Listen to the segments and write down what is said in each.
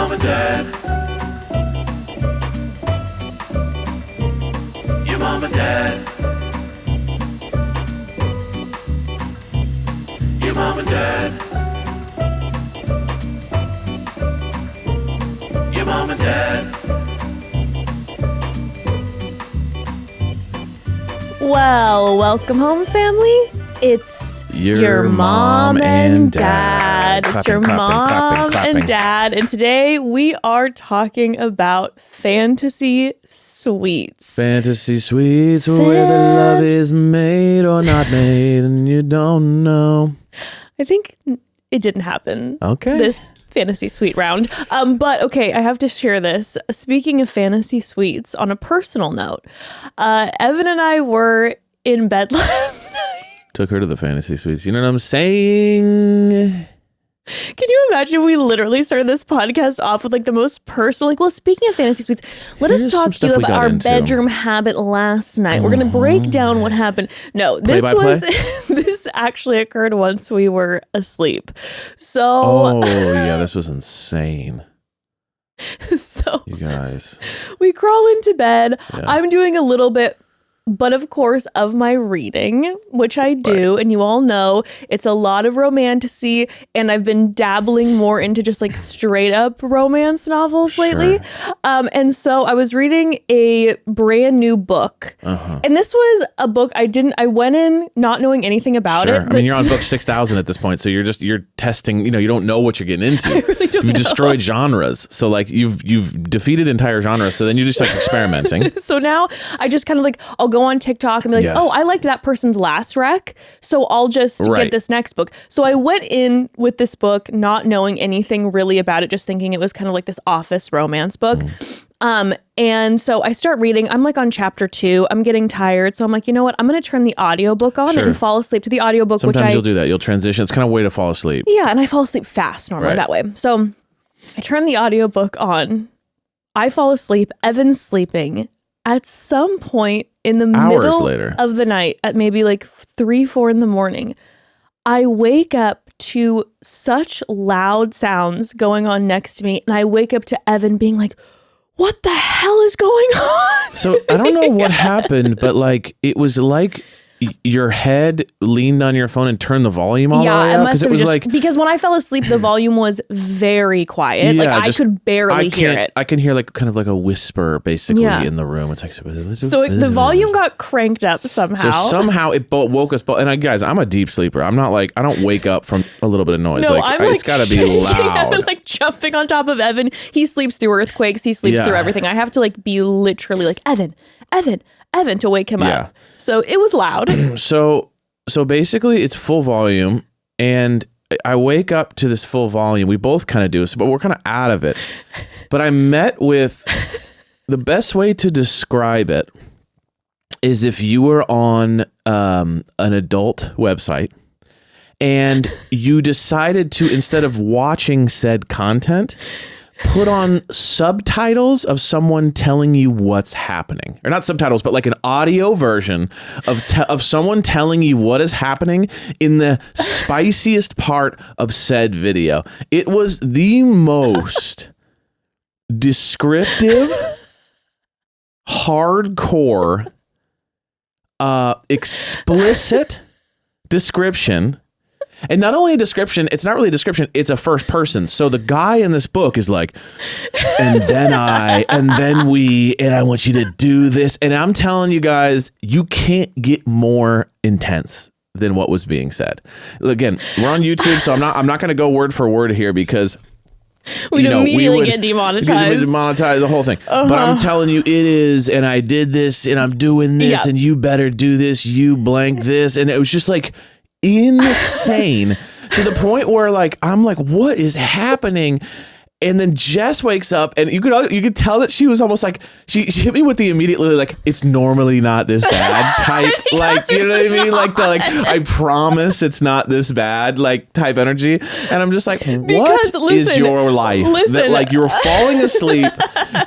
mom and dad. Your mom and dad. Your mom and dad. Your mom and dad. Well, welcome home, family. It's your mom and dad. It's your mom and dad. And today we are talking about fantasy suites. Fantasy suites where the love is made or not made and you don't know. I think it didn't happen. Okay. This fantasy suite round. But okay, I have to share this. Speaking of fantasy suites, on a personal note, Evan and I were in bed last night. Took her to the fantasy suites. You know what I'm saying? Can you imagine if we literally started this podcast off with like the most personal, like, well, speaking of fantasy suites, let us talk to you about our bedroom habit last night. We're going to break down what happened. No, this actually occurred once we were asleep. So. Oh, yeah, this was insane. So. You guys. We crawl into bed. Yeah. I'm doing a little bit, but of course, of my reading, which I do, and you all know it's a lot of romantasy, and I've been dabbling more into just like straight up romance novels lately. And so I was reading a brand new book, and this was a book I went in not knowing anything about it. I mean, you're on book 6,000 at this point, so you're testing. You don't know what you're getting into. I really don't know. You've destroyed genres, so like you've defeated entire genres. So then you're just like experimenting. So now I just kind of like I'll go on TikTok and be like, Yes. oh, I liked that person's last rec, so I'll just get this next book. So I went in with this book not knowing anything really about it, just thinking it was kind of like this office romance book. And so I start reading. I'm like on chapter 2. I'm getting tired. So I'm like, you know what? I'm going to turn the audiobook on and fall asleep to the audiobook. Sometimes you'll do that. You'll transition. It's kind of a way to fall asleep. Yeah. And I fall asleep fast normally that way. So I turn the audiobook on. I fall asleep. Evan's sleeping. At some point in the middle of the night, at maybe like 3, 4 in the morning, I wake up to such loud sounds going on next to me. And I wake up to Evan being like, what the hell is going on? So I don't know what happened, but like it was like your head leaned on your phone and turned the volume all the way up. Yeah, it must have just like, because when I fell asleep, the volume was very quiet. Yeah, I could barely hear it. I can hear like kind of like a whisper basically in the room. It's like so the volume got cranked up somehow. So somehow it woke us both. And guys, I'm a deep sleeper. I'm not like I don't wake up from a little bit of noise. No, I'm like it's got to be loud. I'm like jumping on top of Evan. He sleeps through earthquakes. He sleeps through everything. I have to like be literally like Evan to wake him up. So it was loud. So basically it's full volume and I wake up to this full volume. We both kind of do this, but we're kind of out of it. But I met with the best way to describe it is if you were on an adult website and you decided to, instead of watching said content, put on subtitles of someone telling you what's happening, or not subtitles, but like an audio version of someone telling you what is happening in the spiciest part of said video. It was the most descriptive, hardcore, explicit description. And not only a description, it's not really a description, it's a first person. So the guy in this book is like, and then I want you to do this. And I'm telling you guys, you can't get more intense than what was being said. Again, we're on YouTube, so I'm not going to go word for word here because we'd immediately get demonetized. Demonetize the whole thing. But I'm telling you, it is, and I did this, and I'm doing this, and you better do this, you blank this. And it was just like, insane to the point where like I'm like, what is happening? And then Jess wakes up and you could tell that she was almost like she hit me with the immediately like it's normally not this bad type like you know what I mean like the like I promise it's not this bad like type energy. And I'm just like, what is your life that like you're falling asleep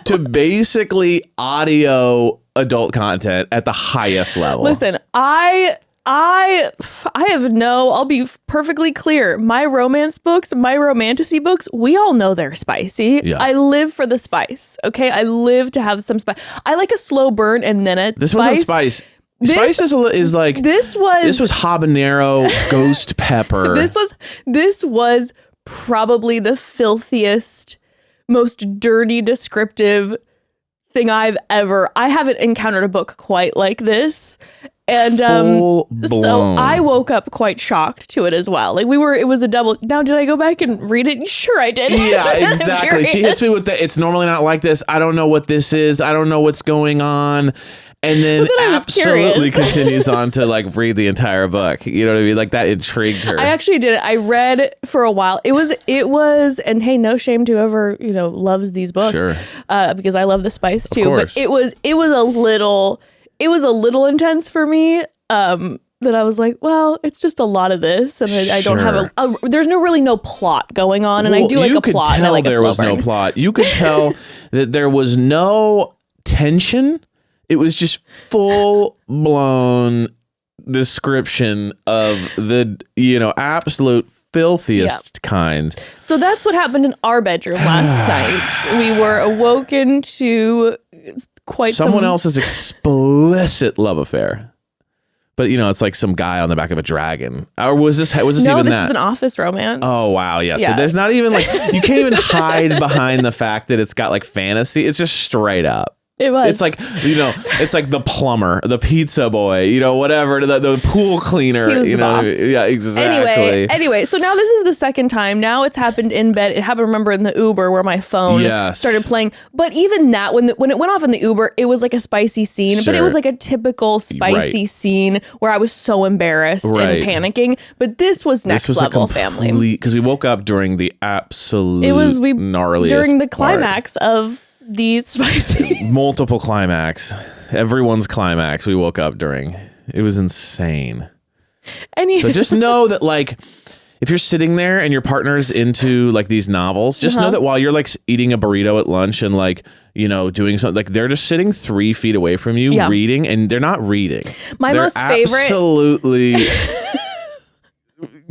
to basically audio adult content at the highest level? Listen, I I I'll be perfectly clear. My romance books, my romantasy books, we all know they're spicy. Yeah. I live for the spice. Okay. I live to have some spice. I like a slow burn and then This spice. wasn't spice. Spice is like this was habanero, ghost pepper. This was probably the filthiest, most dirty, descriptive thing I haven't encountered a book quite like this. And so I woke up quite shocked to it as well. Like it was a double. Now, did I go back and read it? Sure, I did. Yeah, exactly. She hits me with the, it's normally not like this. I don't know what this is. I don't know what's going on. And then absolutely continues on to like read the entire book. You know what I mean? Like that intrigued her. I actually did it. I read for a while. It was, and hey, no shame to whoever, loves these books. Sure. Because I love the spice too. But it was a little intense for me. That I was like, well, it's just a lot of this, and I don't have there's really no plot going on, and I do like a plot. And I like there was no plot. You could tell that there was no tension. It was just full blown description of the, absolute filthiest kind. So that's what happened in our bedroom last night. We were awoken to someone else's explicit love affair. But it's like some guy on the back of a dragon. Or was this even that? No, this is an office romance. Oh wow, yeah. So there's not even like you can't even hide behind the fact that it's got like fantasy. It's just straight up. It was. It's like, it's like the plumber, the pizza boy, whatever, the pool cleaner. He was the boss. Yeah, exactly. Anyway, so now this is the second time. Now it's happened in bed. It happened, remember, in the Uber where my phone started playing. But even that, when it went off in the Uber, it was like a spicy scene. Sure. But it was like a typical spicy scene where I was so embarrassed and panicking. But this was next level, family. Because we woke up during the absolute gnarliest during the climax of the spicy multiple climax, everyone's climax we woke up during. It was insane. So just know that like if you're sitting there and your partner's into like these novels, just know that while you're like eating a burrito at lunch and like doing something, like they're just sitting 3 feet away from you reading, and they're not reading. They're most favorite absolutely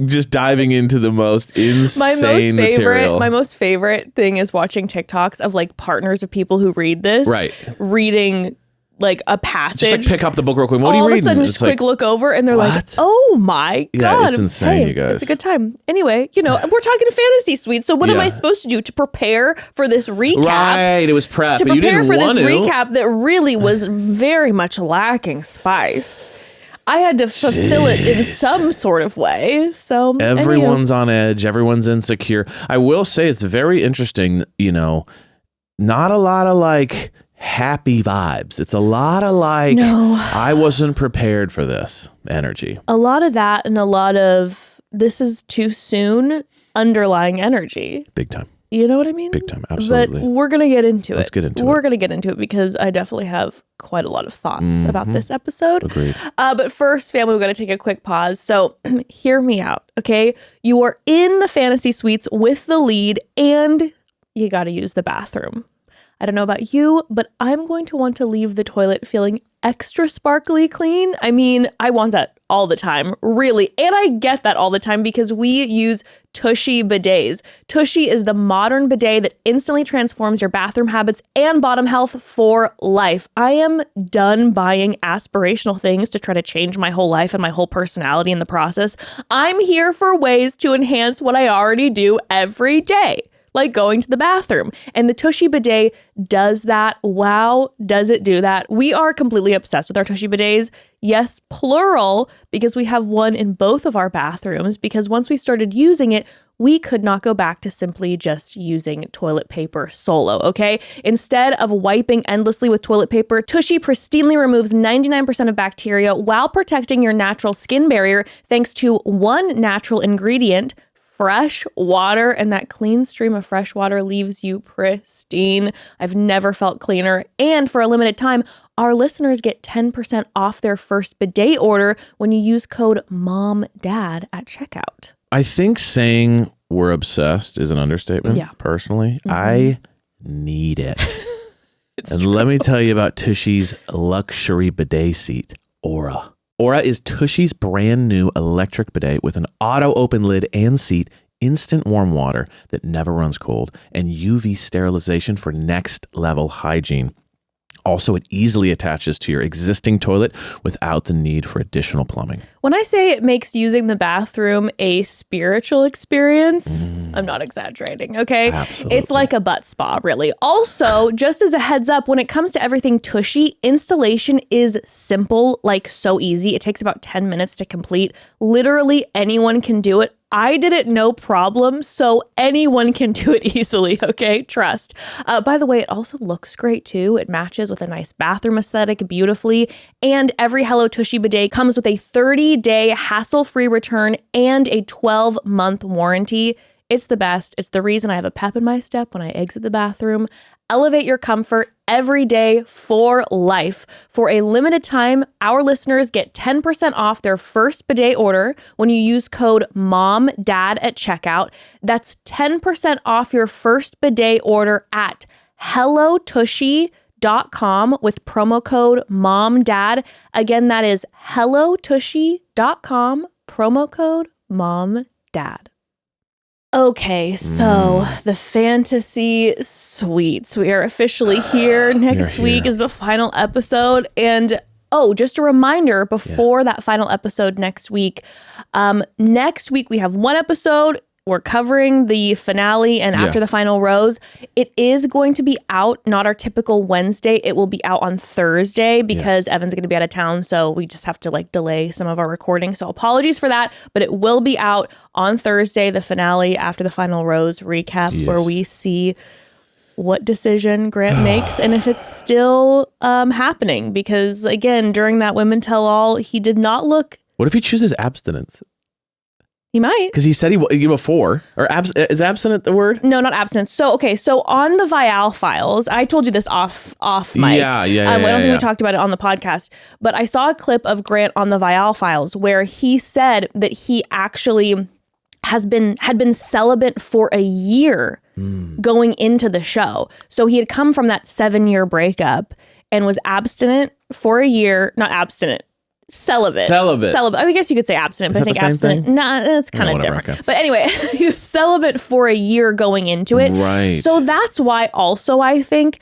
just diving into the most insane material. My most favorite thing is watching TikToks of like partners of people who read this. Right. Reading like a passage. Just like pick up the book real quick. What are you reading? All of a sudden, just quick look over and they're like, oh my God. Yeah, it's insane, you guys. It's a good time. Anyway, we're talking fantasy suite. So what am I supposed to do to prepare for this recap? Right, it was prep. To but prepare you didn't for want this to. recap that really was very much lacking spice. I had to fulfill it in some sort of way. So everyone's on edge. Everyone's insecure. I will say it's very interesting, not a lot of like happy vibes. It's a lot of like, I wasn't prepared for this energy. A lot of that and a lot of this is too soon underlying energy. Big time. You know what I mean? Big time, absolutely. But we're going to get into it. Let's get into it. We're going to get into it because I definitely have quite a lot of thoughts about this episode. Agreed. But first, family, we're going to take a quick pause. So hear me out, okay? You are in the fantasy suites with the lead and you got to use the bathroom. I don't know about you, but I'm going to want to leave the toilet feeling extra sparkly clean. I mean, I want that all the time, really. And I get that all the time because we use Tushy bidets. Tushy is the modern bidet that instantly transforms your bathroom habits and bottom health for life. I am done buying aspirational things to try to change my whole life and my whole personality in the process. I'm here for ways to enhance what I already do every day, like going to the bathroom. And the Tushy bidet does that. Wow, does it do that? We are completely obsessed with our Tushy bidets. Yes, plural, because we have one in both of our bathrooms, because once we started using it, we could not go back to simply just using toilet paper solo, okay? Instead of wiping endlessly with toilet paper, Tushy pristinely removes 99% of bacteria while protecting your natural skin barrier thanks to one natural ingredient, fresh water, and that clean stream of fresh water leaves you pristine. I've never felt cleaner. And for a limited time, our listeners get 10% off their first bidet order when you use code MOMDAD at checkout. I think saying we're obsessed is an understatement. Yeah. Personally, I need it. And let me tell you about Tushy's luxury bidet seat, Aura. Aura is Tushy's brand new electric bidet with an auto open lid and seat, instant warm water that never runs cold, and UV sterilization for next level hygiene. Also, it easily attaches to your existing toilet without the need for additional plumbing. When I say it makes using the bathroom a spiritual experience, I'm not exaggerating, okay? Absolutely. It's like a butt spa, really. Also, just as a heads up, when it comes to everything Tushy, installation is simple, like so easy. It takes about 10 minutes to complete. Literally anyone can do it. I did it no problem, so anyone can do it easily, okay? Trust. By the way, it also looks great too. It matches with a nice bathroom aesthetic beautifully. And every Hello Tushy bidet comes with a 30-day hassle-free return and a 12-month warranty. It's the best. It's the reason I have a pep in my step when I exit the bathroom. Elevate your comfort every day for life. For a limited time, our listeners get 10% off their first bidet order when you use code MOMDAD at checkout. That's 10% off your first bidet order at hellotushy.com with promo code MOMDAD. Again, that is hellotushy.com, promo code MOMDAD. Okay, so the fantasy suites. We are officially here. Next week is the final episode. And just a reminder before that final episode next week. Next week we have one episode. We're covering the finale and after the final rose. It is going to be out, not our typical Wednesday. It will be out on Thursday because Evan's going to be out of town. So we just have to delay some of our recording. So apologies for that, but it will be out on Thursday, the finale after the final rose recap where we see what decision Grant makes and if it's still happening. Because again, during that Women Tell All, he did not look. What if he chooses abstinence? He might. Because he said he before. Or is abstinent the word? No, not abstinence. So on the Vial files, I told you this off mic. Yeah. I don't think we talked about it on the podcast, but I saw a clip of Grant on the Vial files where he said that he actually had been celibate for a year going into the show. So he had come from that 7-year breakup and was abstinent for a year, not abstinent. Celibate. I guess you could say abstinent, but I think abstinent. Nah, it's kind of different. Okay. But anyway, he was celibate for a year going into it. Right. So that's why also I think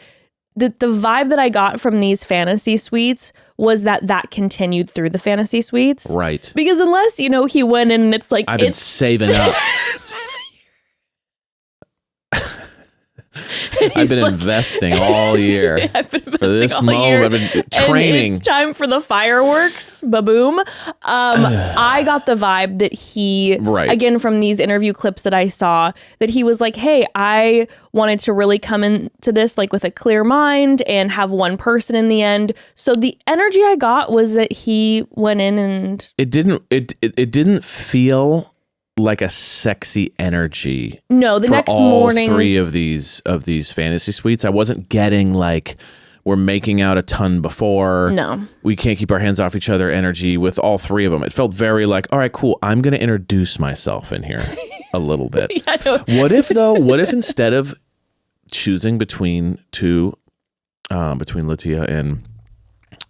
that the vibe that I got from these fantasy suites was that continued through the fantasy suites. Right. Because unless, he went in and it's like... I've been saving up. I've been investing all year. I've been investing for this all moment. year. I've been training. And it's time for the fireworks. Ba-boom. I got the vibe that he, again, from these interview clips that I saw, that he was like, hey, I wanted to really come into this with a clear mind and have one person in the end. So the energy I got was that he went in and... It didn't feel like a sexy energy. No, the next morning. All three of these fantasy suites, I wasn't getting we're making out a ton before. No, we can't keep our hands off each other energy with all three of them. It felt very all right, cool. I'm going to introduce myself in here a little bit. What if instead of choosing between Litia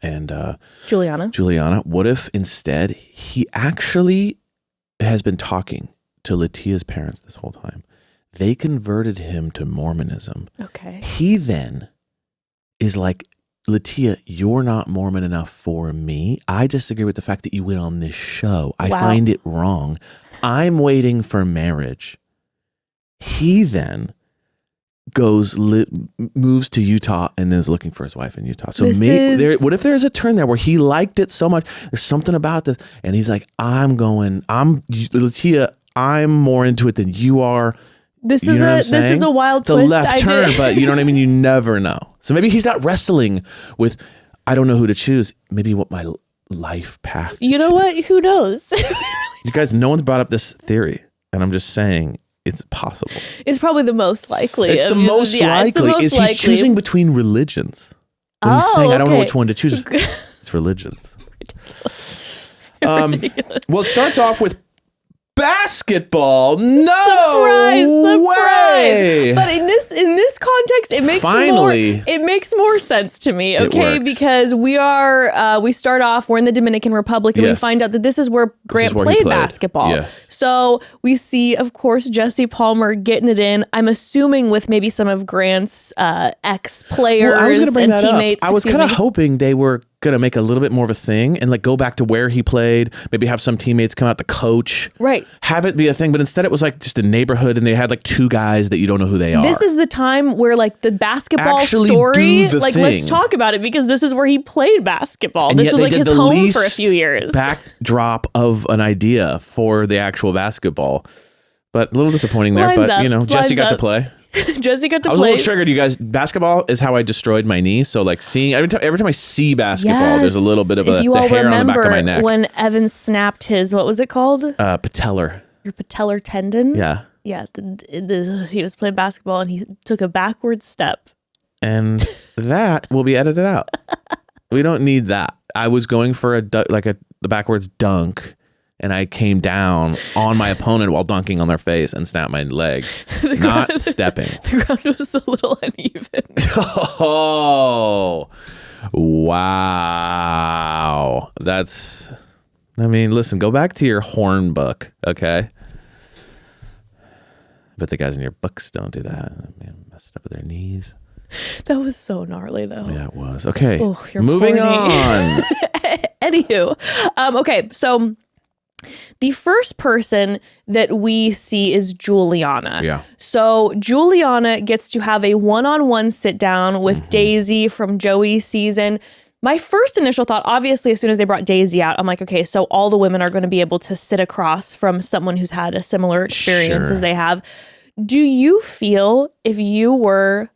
and Julianna, what if instead he actually has been talking to Litia's parents this whole time. They converted him to Mormonism. Okay. He then is like, Litia, you're not Mormon enough for me. I disagree with the fact that you went on this show. I find it wrong. I'm waiting for marriage. He then moves to Utah and is looking for his wife in Utah. So what if there's a turn there where he liked it so much? There's something about this, and he's like, Litia, I'm more into it than you are. This is a wild twist. It's a left turn, but you know what I mean? You never know. So maybe he's not wrestling with, I don't know who to choose. Maybe what my life path. You know what? Who knows? You guys, no one's brought up this theory, and I'm just saying it's possible. It's probably the most likely. It's the most likely. He's choosing between religions. When he's saying, I don't know which one to choose. It's religions. Ridiculous. Well, it starts off with basketball. No surprise. way. But in this context, it makes more sense to me. Okay, because we start off, we're in the Dominican Republic, and we find out that this is where Grant played basketball. Yes. So we see, of course, Jesse Palmer getting it in. I'm assuming with maybe some of Grant's ex-players and teammates. I was kind of hoping they were gonna make a little bit more of a thing and like go back to where he played, maybe have some teammates come out, the coach, right, have it be a thing, but instead it was like just a neighborhood and they had like two guys that you don't know who they are. This is the time where like the basketball story, like let's talk about it, because this is where he played basketball. And this was like his home for a few years. Backdrop of an idea for the actual basketball, but a little disappointing there. Jesse got to play. Jesse got to play. I was a little triggered, you guys. Basketball is how I destroyed my knee. So like seeing every time I see basketball, there's a little bit of the hair on the back of my neck. When Evan snapped his, what was it called? Patellar. Your patellar tendon. Yeah. Yeah. He was playing basketball and he took a backward step. And that will be edited out. We don't need that. I was going for the backwards dunk. And I came down on my opponent while dunking on their face and snapped my leg, not stepping. The ground was a little uneven. Oh, wow. Listen, go back to your horn book, okay? But the guys in your books don't do that. Man, messed up with their knees. That was so gnarly, though. Yeah, it was. Okay, moving on. Anywho, okay, so the first person that we see is Julianna. Yeah. So Julianna gets to have a one-on-one sit down with Daisy from Joey's season. My first initial thought, obviously, as soon as they brought Daisy out, I'm like, okay, so all the women are going to be able to sit across from someone who's had a similar experience as they have. Do you feel, if you were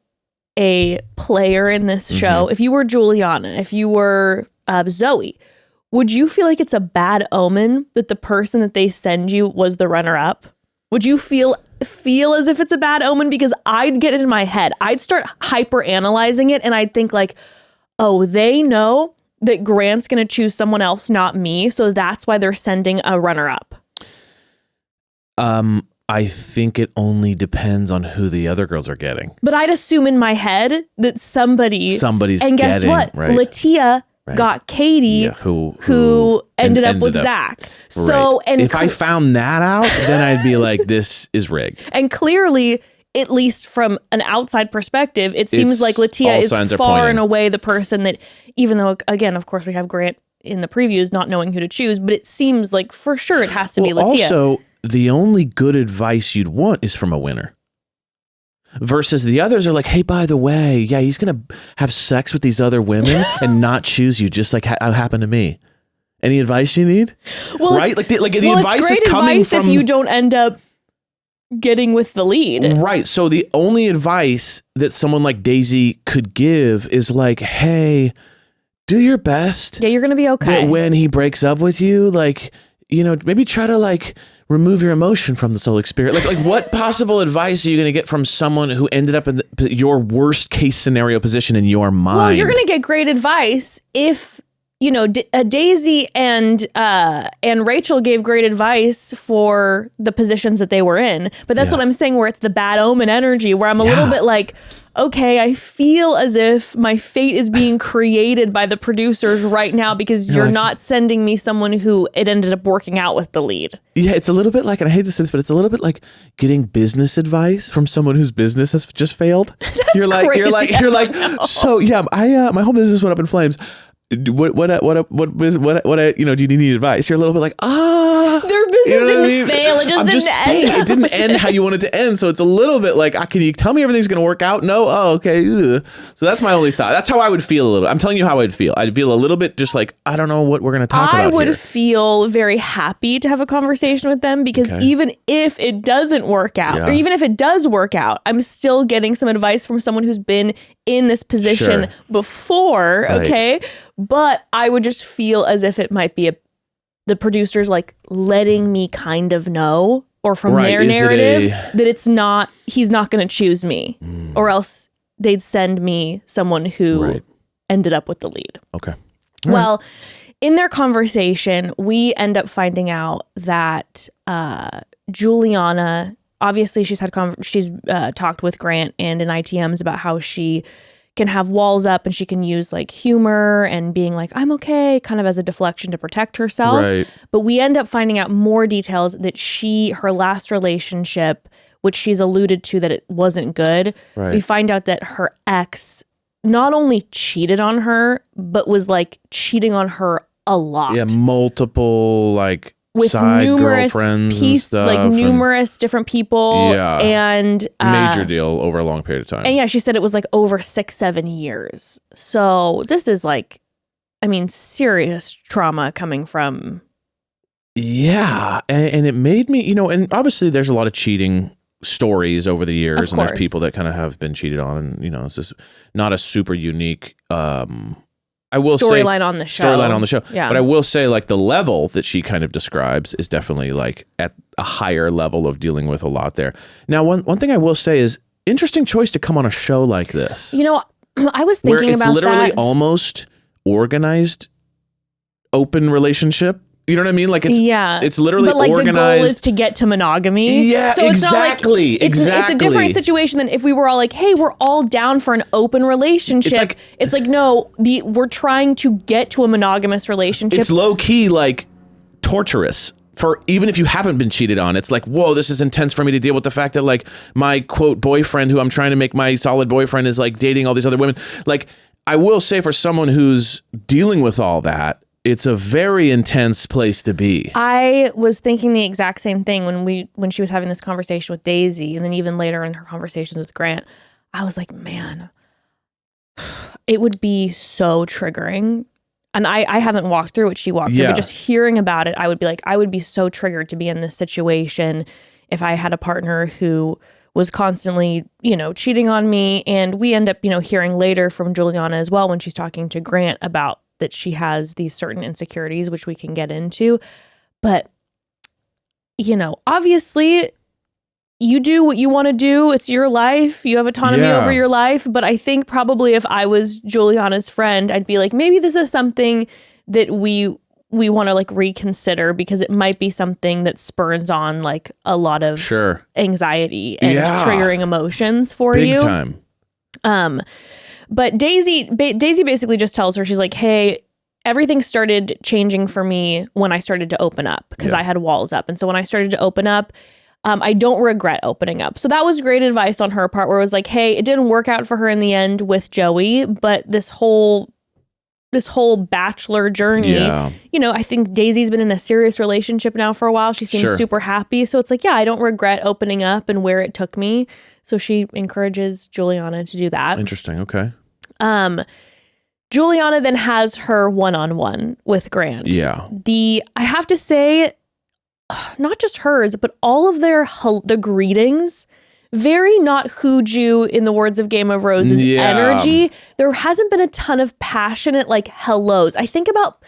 a player in this show, if you were Julianna, if you were Zoe, would you feel like it's a bad omen that the person that they send you was the runner-up? Would you feel as if it's a bad omen? Because I'd get it in my head. I'd start hyper-analyzing it, and I'd think like, oh, they know that Grant's going to choose someone else, not me, so that's why they're sending a runner-up. I think it only depends on who the other girls are getting. But I'd assume in my head that somebody's and guess getting, what? Right. Litia got Katie, who ended up with Zach. So, and if I found that out, then I'd be like, this is rigged. And clearly, at least from an outside perspective, it seems like Litia is far and away the person that, even though, again, of course, we have Grant in the previews not knowing who to choose, but it seems like for sure it has to be Litia. Also, the only good advice you'd want is from a winner. Versus the others are like, hey, by the way, yeah, he's going to have sex with these other women and not choose you, just like how happened to me. Any advice you need? Well, right? The advice is coming from... if you don't end up getting with the lead. Right. So the only advice that someone like Daisy could give is like, hey, do your best. Yeah, you're going to be okay. That when he breaks up with you, like, maybe try to like remove your emotion from this whole experience. Like what possible advice are you going to get from someone who ended up in your worst case scenario position in your mind? Well, you're going to get great advice if, Daisy and Rachel gave great advice for the positions that they were in. But that's what I'm saying, where it's the bad omen energy, where I'm a little bit like, okay, I feel as if my fate is being created by the producers right now because you're not sending me someone who it ended up working out with the lead. Yeah, it's a little bit like, and I hate to say this, but it's a little bit like getting business advice from someone whose business has just failed. You're like, so yeah, my whole business went up in flames. What do you need advice? You're a little bit like, their business didn't fail. It just didn't end. It didn't end how you wanted it to end. So it's a little bit like, can you tell me everything's going to work out? No. Oh, okay. Ugh. So that's my only thought. That's how I would feel a little. I'm telling you how I'd feel. I'd feel a little bit just like, I don't know what we're going to talk about I would here. feel very happy to have a conversation with them because even if it doesn't work out, or even if it does work out, I'm still getting some advice from someone who's been in this position before. Right. Okay. But I would just feel as if it might be the producers like letting me kind of know, or from their narrative that he's not going to choose me, or else they'd send me someone who ended up with the lead. Okay. Well, in their conversation, we end up finding out that Julianna, obviously she's talked with Grant and in ITMs about how she can have walls up and she can use like humor and being like, I'm okay, kind of as a deflection to protect herself. Right. But we end up finding out more details that her last relationship, which she's alluded to that it wasn't good. Right. We find out that her ex not only cheated on her, but was like cheating on her a lot. Yeah, multiple like with side numerous girlfriends and stuff. Like numerous different people. Yeah. And major deal over a long period of time. And yeah, she said it was like over 6-7 years. So this is like, I mean, serious trauma coming from. Yeah. And it made me, and obviously there's a lot of cheating stories over the years, and there's people that kind of have been cheated on, and it's just not a super unique I will say storyline on the show. Yeah. But I will say like the level that she kind of describes is definitely like at a higher level of dealing with a lot there. Now, one thing I will say is interesting choice to come on a show like this. I was thinking where it's about literally that. almost organized open relationship. You know what I mean? Like it's literally but like organized. The goal is to get to monogamy. Yeah, so it's exactly. Not like, it's a different situation than if we were all like, hey, we're all down for an open relationship. It's like no, we're trying to get to a monogamous relationship. It's low key like torturous. For even if you haven't been cheated on, it's like, whoa, this is intense for me to deal with the fact that like my quote boyfriend, who I'm trying to make my solid boyfriend, is like dating all these other women. Like, I will say for someone who's dealing with all that, it's a very intense place to be. I was thinking the exact same thing when she was having this conversation with Daisy, and then even later in her conversations with Grant. I was like, man, it would be so triggering. And I haven't walked through what she walked through, but just hearing about it, I would be like, I would be so triggered to be in this situation if I had a partner who was constantly, cheating on me. And we end up, hearing later from Julianna as well when she's talking to Grant about that she has these certain insecurities, which we can get into. But, obviously you do what you want to do. It's your life. You have autonomy over your life. But I think probably if I was Juliana's friend, I'd be like, maybe this is something that we want to like reconsider, because it might be something that spurs on like a lot of anxiety and triggering emotions for you. Big time. But Daisy basically just tells her, she's like, hey, everything started changing for me when I started to open up, because I had walls up. And so when I started to open up, I don't regret opening up. So that was great advice on her part, where it was like, hey, it didn't work out for her in the end with Joey, but this whole Bachelor journey, I think Daisy's been in a serious relationship now for a while. She seems super happy. So it's like, I don't regret opening up and where it took me. So she encourages Julianna to do that. Interesting. Okay. Julianna then has her one-on-one with Grant. Yeah. I have to say, not just hers, but all of the greetings, very not Hooju, in the words of Game of Roses, energy. There hasn't been a ton of passionate like hellos. I think about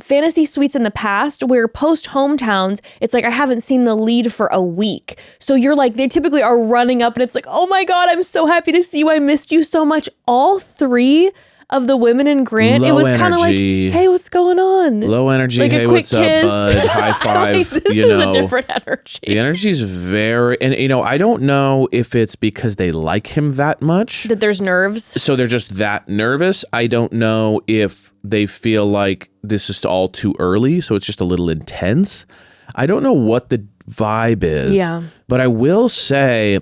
fantasy suites in the past where post hometowns, it's like, I haven't seen the lead for a week. So you're like, they typically are running up and it's like, oh my God, I'm so happy to see you. I missed you so much. All three of the women in Grant, it was kind of like, hey, what's going on? Low energy. Like hey, what's up, bud? High five. Like, this is a different energy. The energy is very, and I don't know if it's because they like him that much. That there's nerves. So they're just that nervous. I don't know if they feel like this is all too early, so it's just a little intense. I don't know what the vibe is. Yeah. But I will say,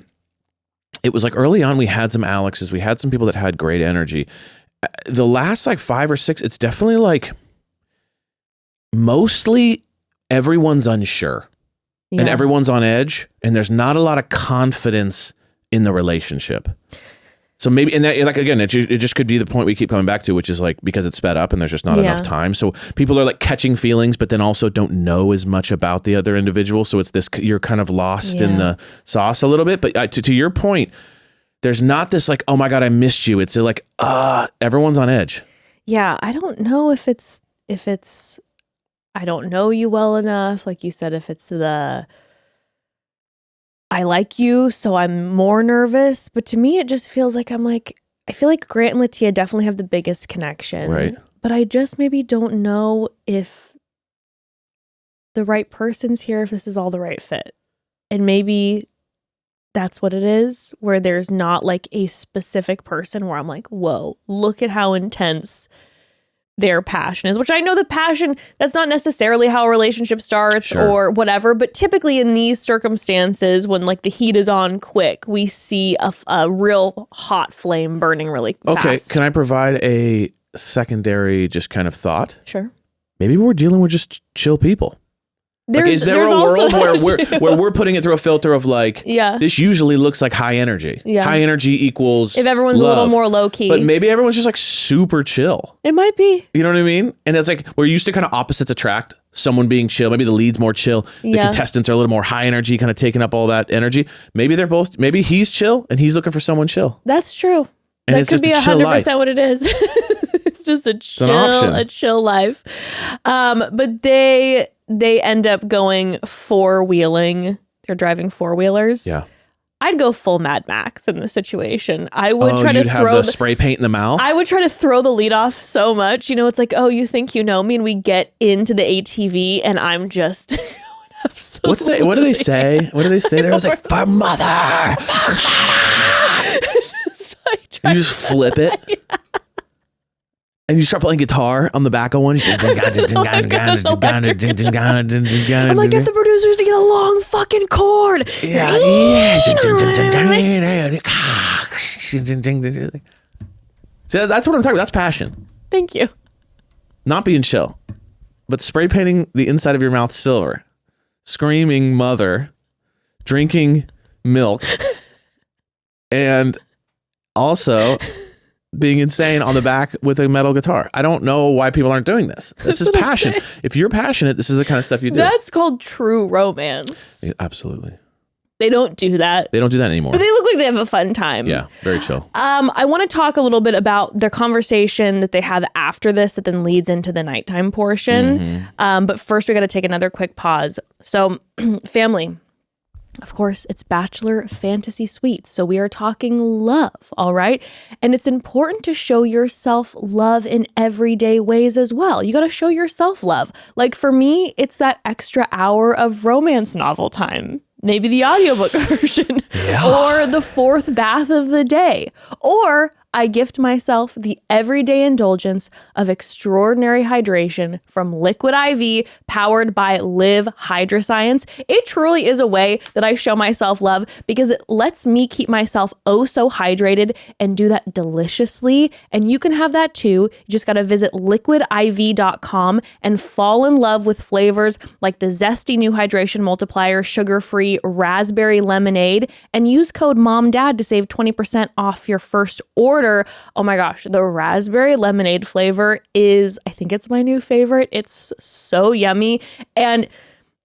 it was like early on, we had some Alexes, we had some people that had great energy. The last like 5 or 6, it's definitely like mostly everyone's unsure and everyone's on edge, and there's not a lot of confidence in the relationship. So maybe, and that, like, again, it just could be the point we keep coming back to, which is like, because it's sped up and there's just not enough time. So people are like catching feelings, but then also don't know as much about the other individual. So it's this, you're kind of lost in the sauce a little bit. But to your point, there's not this like, oh my God, I missed you. It's like, everyone's on edge. Yeah. I don't know if it's, I don't know you well enough. Like you said, if it's I like you, so I'm more nervous. But to me, it just feels like I feel like Grant and Litia definitely have the biggest connection. Right. but I just maybe don't know if the right person's here, if this is all the right fit. And maybe that's what it is, where there's not like a specific person where I'm like, whoa, look at how intense their passion is, which I know the passion, that's not necessarily how a relationship starts or whatever, but typically in these circumstances, when like the heat is on quick, we see a real hot flame burning really fast. Okay, can I provide a secondary just kind of thought? Sure. Maybe we're dealing with just chill people. Is there a world where we're putting it through a filter of like, this usually looks like high energy. Yeah. High energy equals if everyone's love. A little more low key. But maybe everyone's just like super chill. It might be. You know what I mean? And it's like we're used to kind of opposites attract. Someone being chill. Maybe the lead's more chill. The contestants are a little more high energy, kind of taking up all that energy. Maybe maybe he's chill and he's looking for someone chill. That's true. And that could be 100% what it is. It's just a chill life. But they end up going four-wheeling. They're driving four-wheelers. Yeah. I'd go full Mad Max in this situation. I would try to throw the spray paint in the mouth. I would try to throw the lead off so much. You know, it's like, oh, you think you know me, and we get into the ATV, and I'm just absolutely. What do they say? What do they say? There was like, for mother. You just flip it. Yeah. And you start playing guitar on the back of one. I'm like, get the producers to get a long fucking chord. Yeah. See, that's what I'm talking about. That's passion. Thank you. Not being chill, but spray painting the inside of your mouth silver, screaming mother, drinking milk, and also being insane on the back with a metal guitar. I don't know why people aren't doing this. This is passion. If you're passionate, this is the kind of stuff you do. That's called true romance. Yeah, absolutely. They don't do that. They don't do that anymore. But they look like they have a fun time. Yeah, very chill. I want to talk a little bit about their conversation that they have after this that then leads into the nighttime portion. But first, we got to take another quick pause. So, family. Of course, it's Bachelor Fantasy Suites, so we are talking love, all right? And it's important to show yourself love in everyday ways as well. You got to show yourself love. Like for me, it's that extra hour of romance novel time. Maybe the audiobook version, or the fourth bath of the day, or I gift myself the everyday indulgence of extraordinary hydration from Liquid IV, powered by Live Hydroscience. It truly is a way that I show myself love because it lets me keep myself oh so hydrated and do that deliciously. And you can have that too. You just got to visit liquidiv.com and fall in love with flavors like the zesty new hydration multiplier, sugar-free raspberry lemonade, and use code MOMDAD to save 20% off your first order. Oh my gosh, the raspberry lemonade flavor is, I think it's my new favorite. It's so yummy. And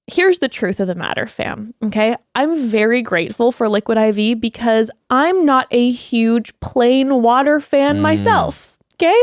here's the truth of the matter, fam. Okay. I'm very grateful for Liquid IV because I'm not a huge plain water fan myself. Okay.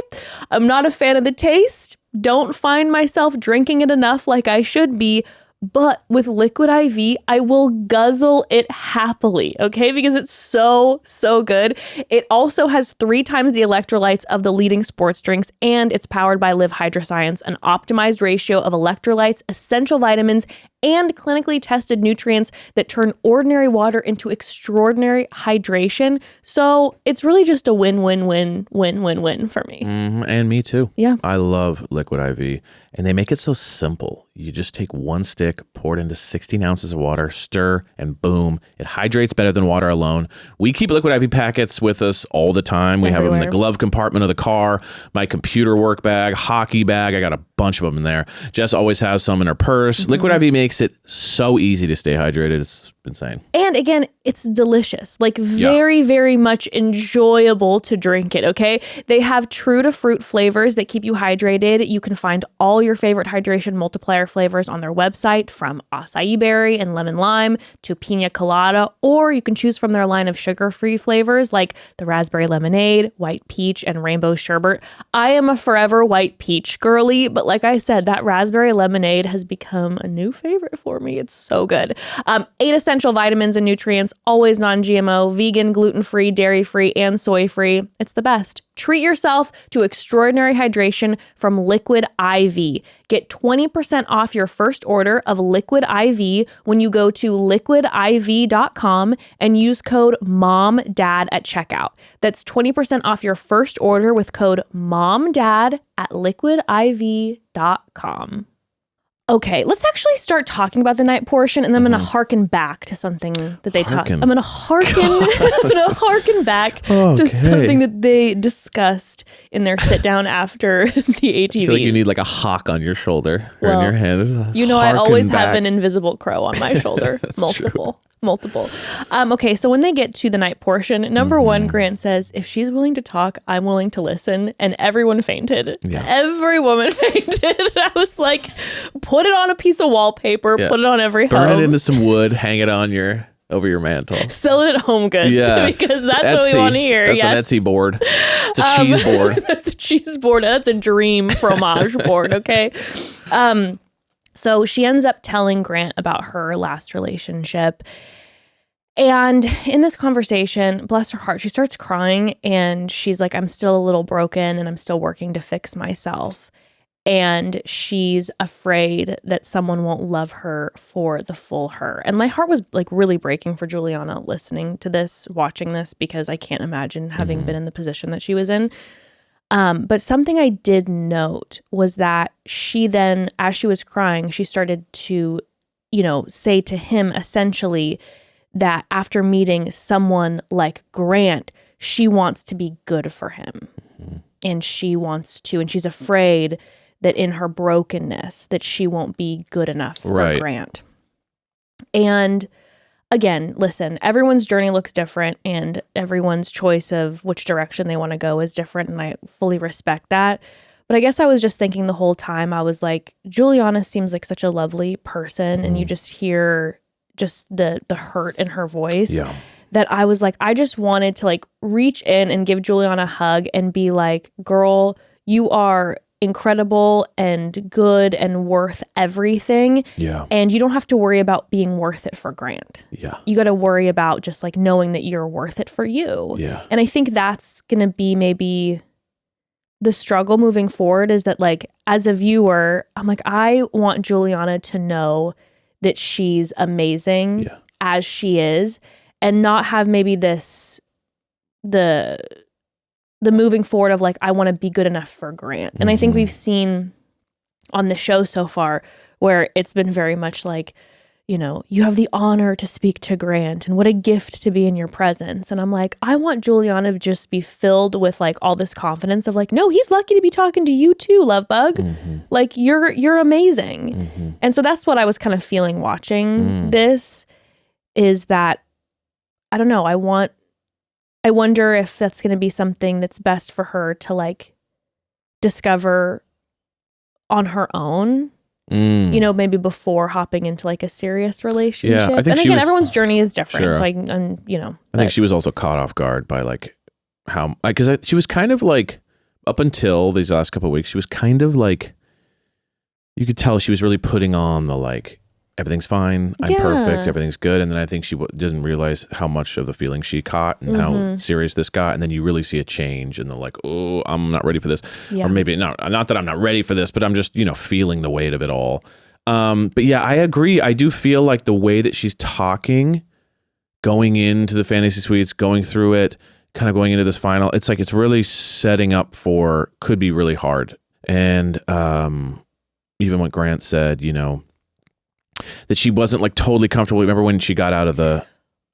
I'm not a fan of the taste. Don't find myself drinking it enough like I should be. But with Liquid IV, I will guzzle it happily, okay? Because it's so, so good. It also has 3 times the electrolytes of the leading sports drinks, and it's powered by Live Hydroscience, an optimized ratio of electrolytes, essential vitamins, and clinically tested nutrients that turn ordinary water into extraordinary hydration. So it's really just a win-win-win for me. And me too. Yeah. I love Liquid IV. And they make it so simple. You just take one stick, pour it into 16 ounces of water, stir, and boom. It hydrates better than water alone. We keep Liquid IV packets with us all the time. We have them in the glove compartment of the car, my computer work bag, hockey bag. I got a bunch of them in there. Jess always has some in her purse. Liquid IV makes it so easy to stay hydrated. It's insane. And again, it's delicious. Like very, very much enjoyable to drink it, okay? They have true to fruit flavors that keep you hydrated. You can find all your favorite hydration multiplier flavors on their website, from acai berry and lemon lime to pina colada, or you can choose from their line of sugar-free flavors like the raspberry lemonade, white peach, and rainbow sherbet. I am a forever white peach girly, but like I said, that raspberry lemonade has become a new favorite for me. It's so good. 8 essential vitamins and nutrients, always non-GMO, vegan, gluten-free, dairy-free, and soy-free. It's the best. Treat yourself to extraordinary hydration from Liquid IV. Get 20% off your first order of Liquid IV when you go to liquidiv.com and use code MOMDAD at checkout. That's 20% off your first order with code MOMDAD at liquidiv.com. Okay, let's actually start talking about the night portion, and then I'm going to harken back to something that they talked. I'm going to harken back to something that they discussed in their sit down after the ATVs. I feel like you need like a hawk on your shoulder or in your hand. You know, I always have an invisible crow on my shoulder. Multiple. Okay, so when they get to the night portion, number one, Grant says, if she's willing to talk, I'm willing to listen. And everyone fainted. Yeah. Every woman fainted. I was like, put it on a piece of wallpaper, put it on every home. Burn it into some wood, hang it on over your mantle. Sell it at Home Goods because that's Etsy. What we want to hear. That's an Etsy board. It's a cheese board. That's a cheese board. That's a dream fromage board, okay? So she ends up telling Grant about her last relationship. And in this conversation, bless her heart, she starts crying and she's like, I'm still a little broken and I'm still working to fix myself. And she's afraid that someone won't love her for the full her. And my heart was like really breaking for Julianna listening to this, watching this, because I can't imagine having been in the position that she was in. But something I did note was that she then, as she was crying, she started to, say to him essentially that after meeting someone like Grant, she wants to be good for him. And she's afraid that in her brokenness that she won't be good enough for Grant. And again, listen, everyone's journey looks different and everyone's choice of which direction they want to go is different. And I fully respect that. But I guess I was just thinking the whole time, I was like, Julianna seems like such a lovely person. And you just hear just the hurt in her voice that I was like, I just wanted to like reach in and give Julianna a hug and be like, girl, you are incredible and good and worth everything. Yeah. And you don't have to worry about being worth it for Grant. Yeah. You got to worry about just like knowing that you're worth it for you. Yeah. And I think that's going to be maybe the struggle moving forward is that like, as a viewer, I'm like, I want Julianna to know that she's amazing as she is and not have maybe this, the moving forward of like, I want to be good enough for Grant. And I think we've seen on the show so far where it's been very much like, you have the honor to speak to Grant and what a gift to be in your presence. And I'm like, I want Julianna to just be filled with like all this confidence of like, no, he's lucky to be talking to you too, love bug. Like you're amazing. And so that's what I was kind of feeling watching this is that, I don't know, I wonder if that's going to be something that's best for her to like discover on her own, maybe before hopping into like a serious relationship. Yeah, I think and again, everyone's journey is different. Sure. So I think she was also caught off guard by like how, because she was kind of like, up until these last couple of weeks, she was kind of like, you could tell she was really putting on the like, everything's fine, I'm perfect, everything's good. And then I think she doesn't realize how much of the feeling she caught and how serious this got. And then you really see a change and they're like, oh, I'm not ready for this. Yeah. Or maybe not that I'm not ready for this, but I'm just, feeling the weight of it all. But yeah, I agree. I do feel like the way that she's talking, going into the fantasy suites, going through it, kind of going into this final, it's like it's really setting up for, could be really hard. And even what Grant said, that she wasn't like totally comfortable. Remember when she got out of the,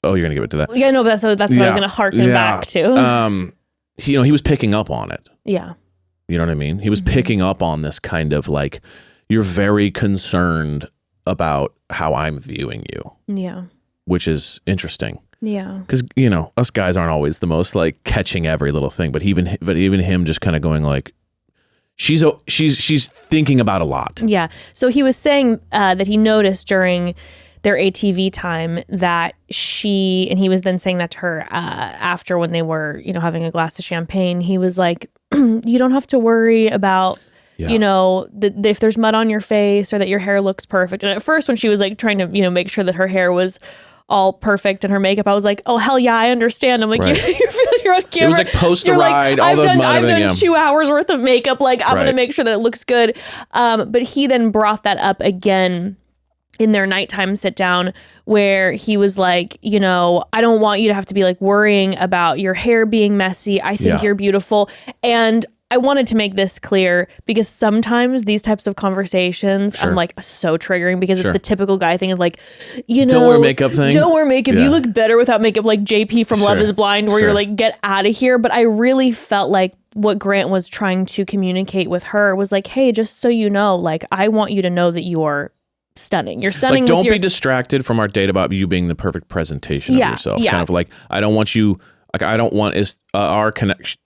you're going to give it to that. Yeah, no, but that's what I was going to harken back to. He was picking up on it. Yeah. You know what I mean? He was picking up on this kind of like, you're very concerned about how I'm viewing you. Yeah. Which is interesting. Yeah. Because, us guys aren't always the most like catching every little thing, but even him just kind of going like, she's thinking about a lot. Yeah. So he was saying that he noticed during their ATV time that and he was then saying that to her after when they were, having a glass of champagne, he was like, you don't have to worry about, if there's mud on your face or that your hair looks perfect. And at first when she was like trying to, make sure that her hair was all perfect in her makeup. I was like, oh, hell yeah, I understand. I'm like, Right. you're on camera. It was like post the You're ride, all I've the done, mud, I've everything, done yeah. 2 hours worth of makeup. Like, I'm going to Right. make sure that it looks good. But he then brought that up again in their nighttime sit down where he was like, you know, I don't want you to have to be like worrying about your hair being messy. I think Yeah. you're beautiful. And I wanted to make this clear because sometimes these types of conversations, Sure. I'm like so triggering because Sure. it's the typical guy thing of like, you know, Don't wear makeup thing. Don't wear makeup. Yeah. You look better without makeup, like JP from Love Sure. is Blind, where Sure. you're like, get out of here. But I really felt like what Grant was trying to communicate with her was like, hey, just so you know, like, I want you to know that you're stunning. You're stunning. Like, with don't your- be distracted from our date about you being the perfect presentation of Yeah, yourself. yeah. Kind of like, I don't want you, like, I don't want our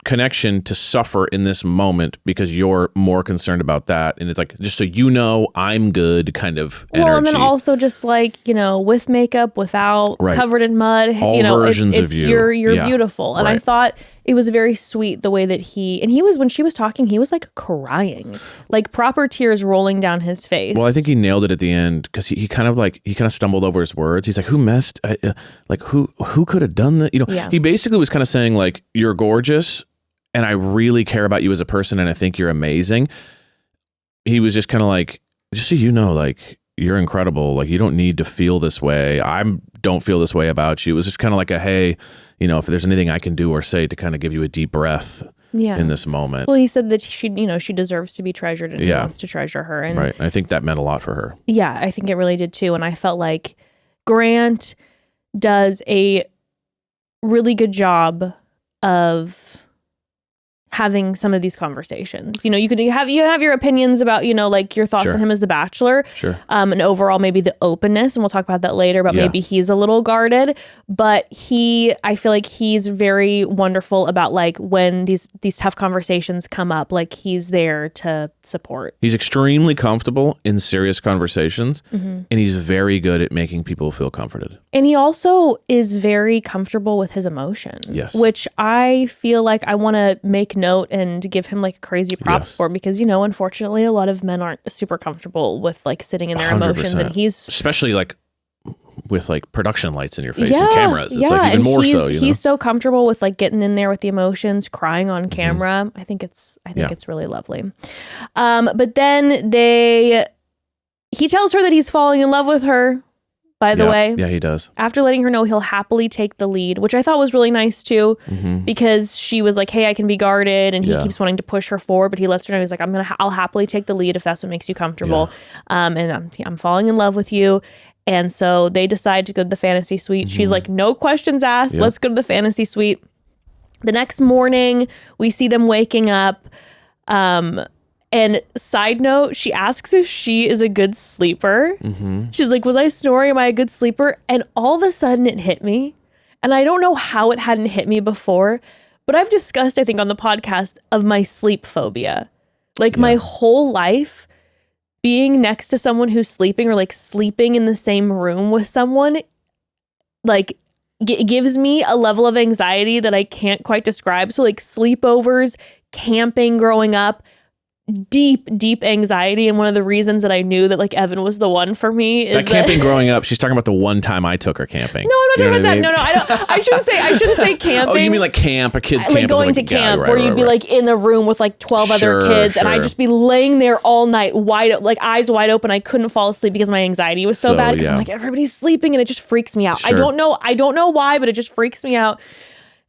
connection to suffer in this moment because you're more concerned about that. And it's like, just so you know, I'm good kind of energy. Well, and then also just like, you know, with makeup, without, Right. covered in mud, All you know, versions it's of you. you're Yeah. beautiful. And I Right. thought it was very sweet the way that he was, when she was talking, he was like crying, like proper tears rolling down his face. Well, I think he nailed it at the end because he kind of stumbled over his words. He's like, who could have done that? You know, Yeah. He basically was kind of saying like, you're gorgeous and I really care about you as a person and I think you're amazing. He was just kind of like, just so you know, like, you're incredible. Like, you don't need to feel this way. I don't feel this way about you. It was just kind of like a, hey, you know, if there's anything I can do or say to kind of give you a deep breath in this moment. Well, he said that she deserves to be treasured and he Yeah. wants to treasure her. And Right. I think that meant a lot for her. yeah, I think it really did too. And I felt like Grant does a really good job of having some of these conversations. You know, you have your opinions about, you know, like your thoughts Sure. on him as the Bachelor. Sure. And overall maybe the openness, and we'll talk about that later, but Yeah. maybe he's a little guarded. But I feel like he's very wonderful about like when these tough conversations come up, like he's there to support. He's extremely comfortable in serious conversations, Mm-hmm. and he's very good at making people feel comforted. And he also is very comfortable with his emotion, Yes. which I feel like I want to make note and give him like crazy props Yes. for, because, you know, unfortunately, a lot of men aren't super comfortable with like sitting in their emotions, and 100%. he's Especially like with like production lights in your face and cameras. It's like even and more he's, so. You know? he's so comfortable with like getting in there with the emotions, crying on camera. I think it's Yeah. it's really lovely. But then he tells her that he's falling in love with her. By the way, Yeah, he does. after letting her know he'll happily take the lead, which I thought was really nice too, Mm-hmm. because she was like, hey, I can be guarded, and he Yeah. keeps wanting to push her forward, but he lets her know, he's like, I'll happily take the lead if that's what makes you comfortable. And I'm falling in love with you. And so they decide to go to the fantasy suite. She's like, no questions asked. Yep. Let's go to the fantasy suite. The next morning, we see them waking up. And side note, she asks if she is a good sleeper. Mm-hmm. She's like, was I snoring? Am I a good sleeper? And all of a sudden it hit me. And I don't know how it hadn't hit me before, but I've discussed, I think, on the podcast of my sleep phobia. Like my whole life, being next to someone who's sleeping or like sleeping in the same room with someone, like gives me a level of anxiety that I can't quite describe. So like sleepovers, camping growing up, deep anxiety. And one of the reasons that I knew that like Evan was the one for me is That camping growing up, she's talking about the one time I took her camping. No, I'm not You know talking about that. what I mean? No, I shouldn't say camping. Oh, you mean like camp, a kid's camp? like is going to yeah, camp right, where right, you'd be right. like in the room with like 12 other Sure, kids, and I'd sure. just be laying there all night, eyes wide open. I couldn't fall asleep because my anxiety was so So, bad, because yeah. I'm like, everybody's sleeping, and it just freaks me out. Sure. I don't know why, but it just freaks me out.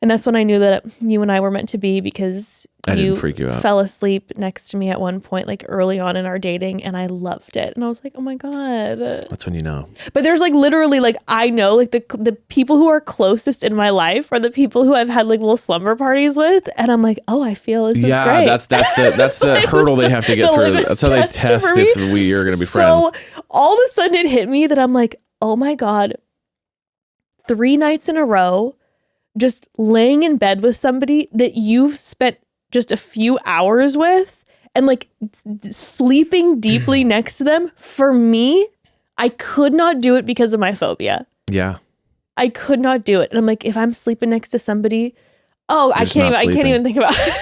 And that's when I knew that you and I were meant to be, because I didn't freak you out. fell asleep next to me at one point, like early on in our dating, and I loved it. And I was like, oh my God. That's when you know. But there's like literally like, I know like the people who are closest in my life are the people who I've had like little slumber parties with. And I'm like, oh, I feel this is great. that's the hurdle they have to get the through. litmus That's how they test test for me. if we are going to be friends. So all of a sudden it hit me that I'm like, oh my God, 3 nights in a row, just laying in bed with somebody that you've spent just a few hours with, and like sleeping deeply next to them. For me, I could not do it because of my phobia. Yeah. I could not do it. And I'm like, if I'm sleeping next to somebody, I just can't not even sleeping. think about it.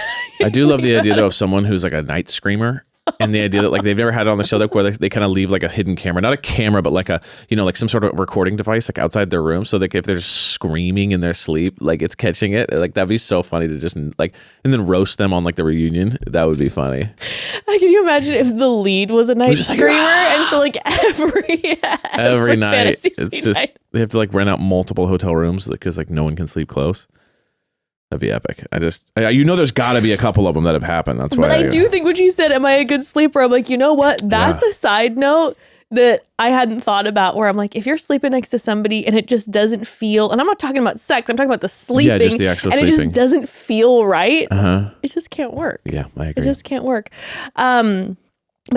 I do love the idea though of someone who's like a night screamer. And the idea that like they've never had it on the show like where they kind of leave like a hidden camera, not a camera, but like a, like some sort of recording device like outside their room. So like if they're just screaming in their sleep, like it's catching it. Like that'd be so funny to just like, and then roast them on like the reunion. That would be funny. Can you imagine if the lead was a night screamer? And so like every night, fantasy it's just, night. They have to like rent out multiple hotel rooms because like no one can sleep close. That'd be epic. There's got to be a couple of them that have happened. That's why. But I do think when she said, "Am I a good sleeper?" I'm like, you know what? That's a side note that I hadn't thought about. Where I'm like, if you're sleeping next to somebody and it just doesn't feel, and I'm not talking about sex, I'm talking about the sleeping, just the actual and sleeping. it just doesn't feel right. It just can't work. Yeah, I agree. It just can't work. But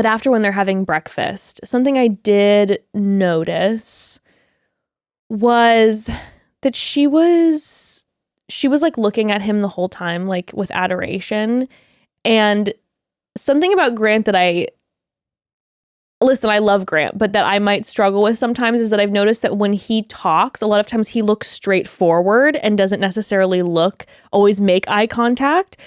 after when they're having breakfast, something I did notice was that she was like looking at him the whole time, like with adoration. And something about Grant that I love Grant, but that I might struggle with sometimes is that I've noticed that when he talks, a lot of times he looks straight forward and doesn't necessarily always make eye contact.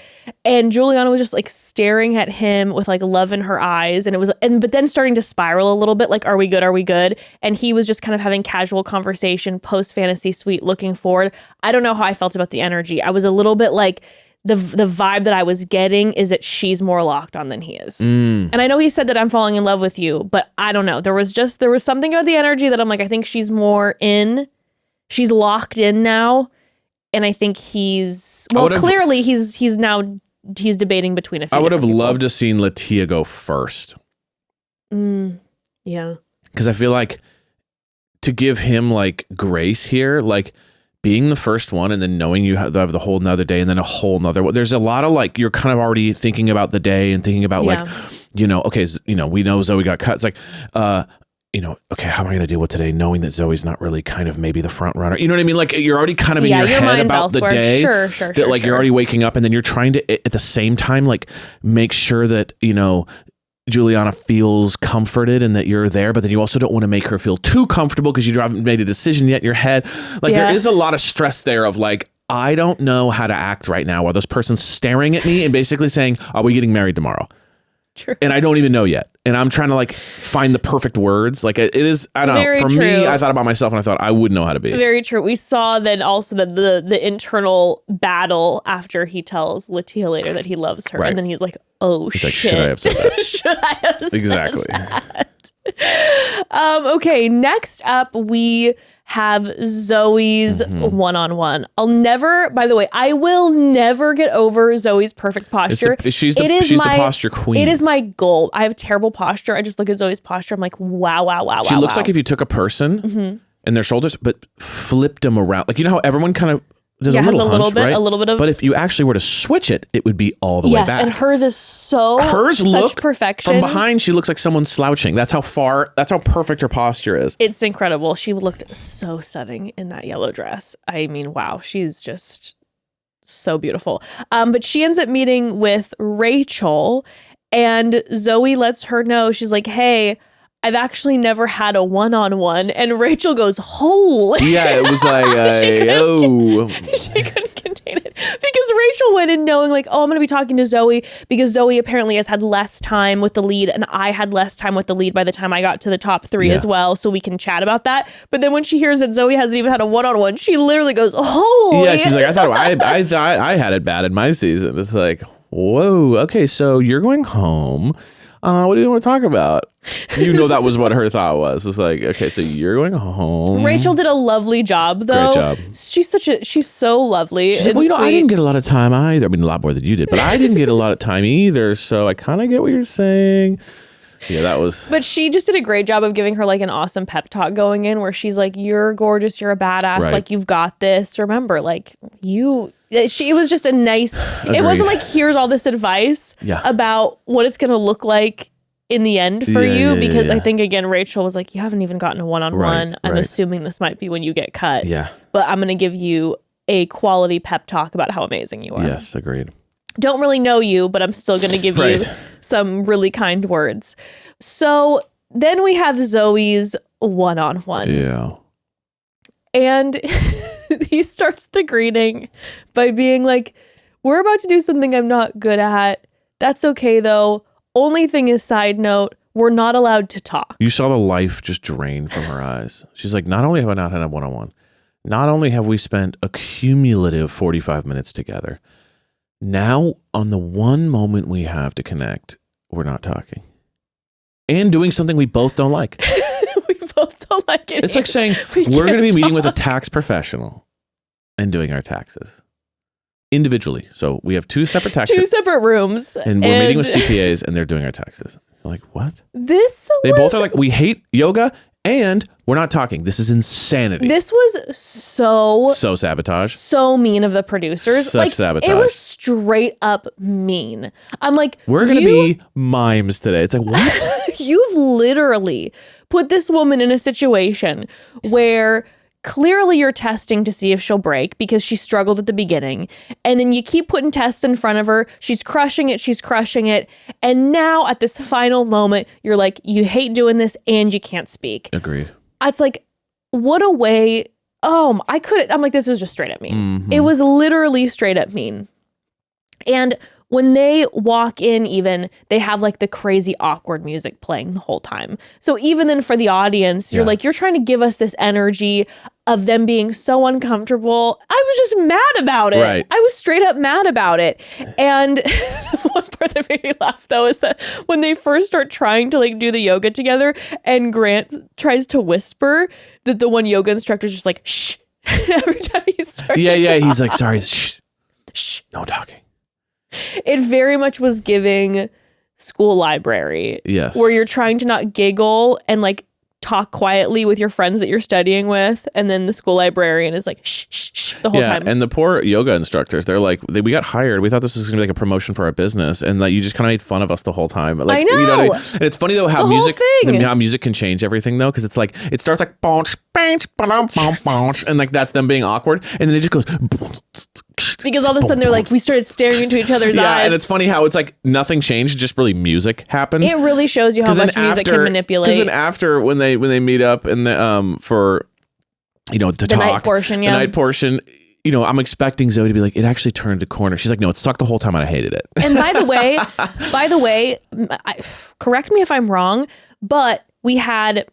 And Julianna was just like staring at him with like love in her eyes. But then starting to spiral a little bit, like, are we good? Are we good? And he was just kind of having casual conversation post fantasy suite looking forward. I don't know how I felt about the energy. I was a little bit like, the vibe that I was getting is that she's more locked on than he is. And I know he said that I'm falling in love with you, but I don't know. There was something about the energy that I'm like, I think she's more in. She's locked in now. And I think clearly he's debating between a few. I would have people. loved to seen Litia go first. Yeah. Because I feel like to give him like grace here, like being the first one and then knowing you have the whole nother day and then a whole nother one. There's a lot of like, you're kind of already thinking about the day and thinking about like, okay, we know Zoe got cut. It's like, okay, how am I going to deal with today knowing that Zoe's not really kind of maybe the front runner? You know what I mean? Like you're already kind of in your head about elsewhere. The day. Sure. That you're already waking up and then you're trying to, at the same time, like make sure that, Julianna feels comforted and that you're there, but then you also don't want to make her feel too comfortable because you haven't made a decision yet in your head. Like there is a lot of stress there of like, I don't know how to act right now while this person's staring at me and basically saying, are we getting married tomorrow? True. And I don't even know yet. And I'm trying to like find the perfect words. Like it is, I don't know. For me, I thought about myself and I thought I wouldn't know how to be. Very true. We saw then also that the internal battle after he tells Litia later that he loves her. Right. And then he's like, oh, shit. Like, should I have said that? Should I have said that? Okay, next up we have Zoe's one-on-one. I will never get over Zoe's perfect posture. She's the posture queen. It is my goal. I have terrible posture. I just look at Zoe's posture. I'm like, wow. She looks like if you took a person and their shoulders, but flipped them around. Like, you know how everyone kind of does a little hunch, right? A little bit of. But if you actually were to switch it, it would be all the way back. Yes, and hers is such perfection. From behind, she looks like someone's slouching. That's how perfect her posture is. It's incredible. She looked so stunning in that yellow dress. I mean, wow, she's just so beautiful. But she ends up meeting with Rachel, and Zoe lets her know, she's like, hey, I've actually never had a one-on-one. And Rachel goes, holy. Yeah, it was like, she couldn't contain it. Because Rachel went in knowing like, I'm going to be talking to Zoe because Zoe apparently has had less time with the lead and I had less time with the lead by the time I got to the top 3 as well. So we can chat about that. But then when she hears that Zoe hasn't even had a one-on-one, she literally goes, holy. Yeah, she's like, I thought I had it bad in my season. It's like, whoa, okay, so you're going home. What do you want to talk about? That was what her thought was. It's like, okay, so you're going home. Rachel did a lovely job, though. Great job. She's so lovely. She's like, I didn't get a lot of time either. I mean, a lot more than you did, but I didn't get a lot of time either. So I kind of get what you're saying. Yeah, that was. But she just did a great job of giving her like an awesome pep talk going in where she's like, you're gorgeous. You're a badass. Right. Like, you've got this. Remember, like it was just a nice, Agreed. It wasn't like, here's all this advice about what it's going to look like in the end for you. Because I think, again, Rachel was like, you haven't even gotten a one-on-one. Right, I'm assuming this might be when you get cut. Yeah. But I'm going to give you a quality pep talk about how amazing you are. Yes, agreed. Don't really know you, but I'm still going to give you some really kind words. So then we have Zoe's one-on-one. Yeah. And he starts the greeting by being like, we're about to do something I'm not good at. That's okay, though. only thing is, side note, we're not allowed to talk. You saw the life just drain from her eyes. She's like, not only have I not had a one-on-one, not only have we spent a cumulative 45 minutes together, now on the one moment we have to connect, we're not talking. And doing something we both don't like. We both don't like it. It's like saying, we're going to be meeting with a tax professional and doing our taxes individually. So we have two separate taxes. Two separate rooms. And we're meeting with CPAs and they're doing our taxes. You're like, what? They both are like, we hate yoga and we're not talking. This is insanity. This was so sabotage. So mean of the producers. Such sabotage. It was straight up mean. I'm like, we're going to be mimes today. It's like, what? You've literally put this woman in a situation where clearly you're testing to see if she'll break because she struggled at the beginning. And then you keep putting tests in front of her. She's crushing it. And now at this final moment, you're like, you hate doing this and you can't speak. Agreed. It's like, what a way. I'm like, this was just straight up mean. Mm-hmm. It was literally straight up mean. And when they walk in, even, they have like the crazy awkward music playing the whole time. So even then for the audience, you're like, you're trying to give us this energy of them being so uncomfortable. I was just mad about it. Right. I was straight up mad about it. And the one part that made me laugh though is that when they first start trying to like do the yoga together and Grant tries to whisper, that the one yoga instructor's just like, shh. Every time he starts. Yeah. He's like, sorry, shh. No talking. It very much was giving school library. Yes. Where you're trying to not giggle and like talk quietly with your friends that you're studying with. And then the school librarian is like, shh, the whole time. And the poor yoga instructors, they're like, we got hired. We thought this was going to be like a promotion for our business. And like, you just kind of made fun of us the whole time. Like, I know. You know what I mean? And it's funny though, how music can change everything though. Cause it's like, it starts like, and like, that's them being awkward. And then it just goes, because all of a sudden they're like, we started staring into each other's eyes. Yeah, and it's funny how it's like nothing changed, just really music happened. It really shows you how much music can manipulate. Because then after when they meet up and for to talk the night portion, I'm expecting Zoe to be like, it actually turned a corner. She's like, no, it sucked the whole time and I hated it. And by the way, correct me if I'm wrong, but we had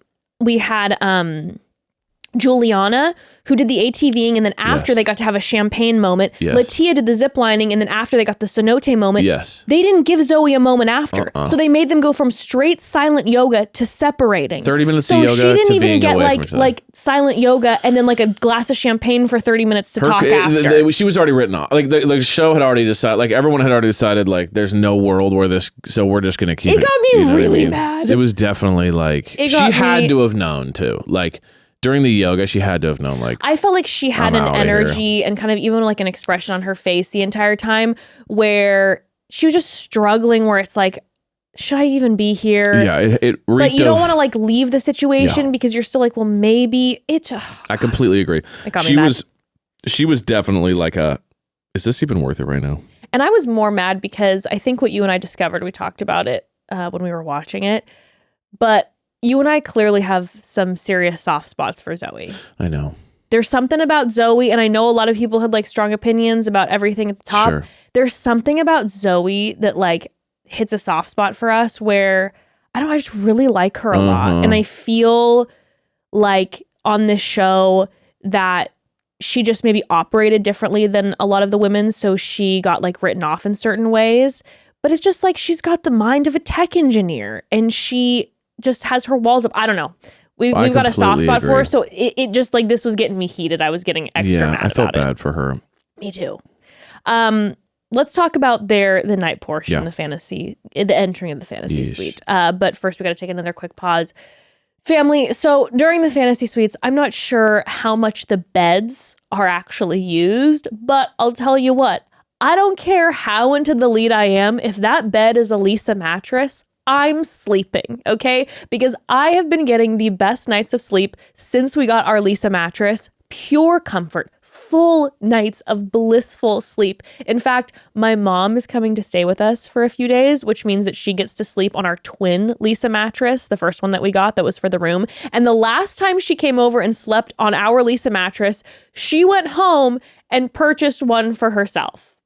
Julianna, who did the ATVing, and then after they got to have a champagne moment. Yes. Litia did the zip lining, and then after they got the cenote moment. Yes. They didn't give Zoe a moment after. So they made them go from straight silent yoga to separating. 30 minutes of yoga. So she didn't even get like silent yoga and then like a glass of champagne for 30 minutes to talk after. She was already written off. Like the show had already decided, like everyone had already decided, like there's no world where this, so we're just going to keep it. It got me really mad. It was definitely like, she had to have known too. Like, during the yoga, she had to have known, like, I felt like she had an energy and kind of even like an expression on her face the entire time where she was just struggling, where it's like, should I even be here? Yeah, it but you don't want to like leave the situation because you're still like, well, maybe it's. I completely agree. It got me mad. She was definitely like is this even worth it right now? And I was more mad because I think what you and I discovered, we talked about it when we were watching it, but you and I clearly have some serious soft spots for Zoe. I know. There's something about Zoe, and I know a lot of people had like strong opinions about everything at the top. Sure. There's something about Zoe that like hits a soft spot for us where I just really like her a lot. And I feel like on this show that she just maybe operated differently than a lot of the women. So she got like written off in certain ways, but it's just like, she's got the mind of a tech engineer and she just has her walls up. I don't know. We've got a soft spot for her. So it just like, this was getting me heated. I was getting extra mad about it. I felt bad for her. Me too. Let's talk about the night portion, the entering of the fantasy suite. But first we got to take another quick pause. Family, so during the fantasy suites, I'm not sure how much the beds are actually used, but I'll tell you what, I don't care how into the lead I am. If that bed is a Lisa mattress, I'm sleeping, okay? Because I have been getting the best nights of sleep since we got our Lisa mattress. Pure comfort, full nights of blissful sleep. In fact, my mom is coming to stay with us for a few days, which means that she gets to sleep on our twin Lisa mattress, the first one that we got that was for the room. And the last time she came over and slept on our Lisa mattress, she went home and purchased one for herself.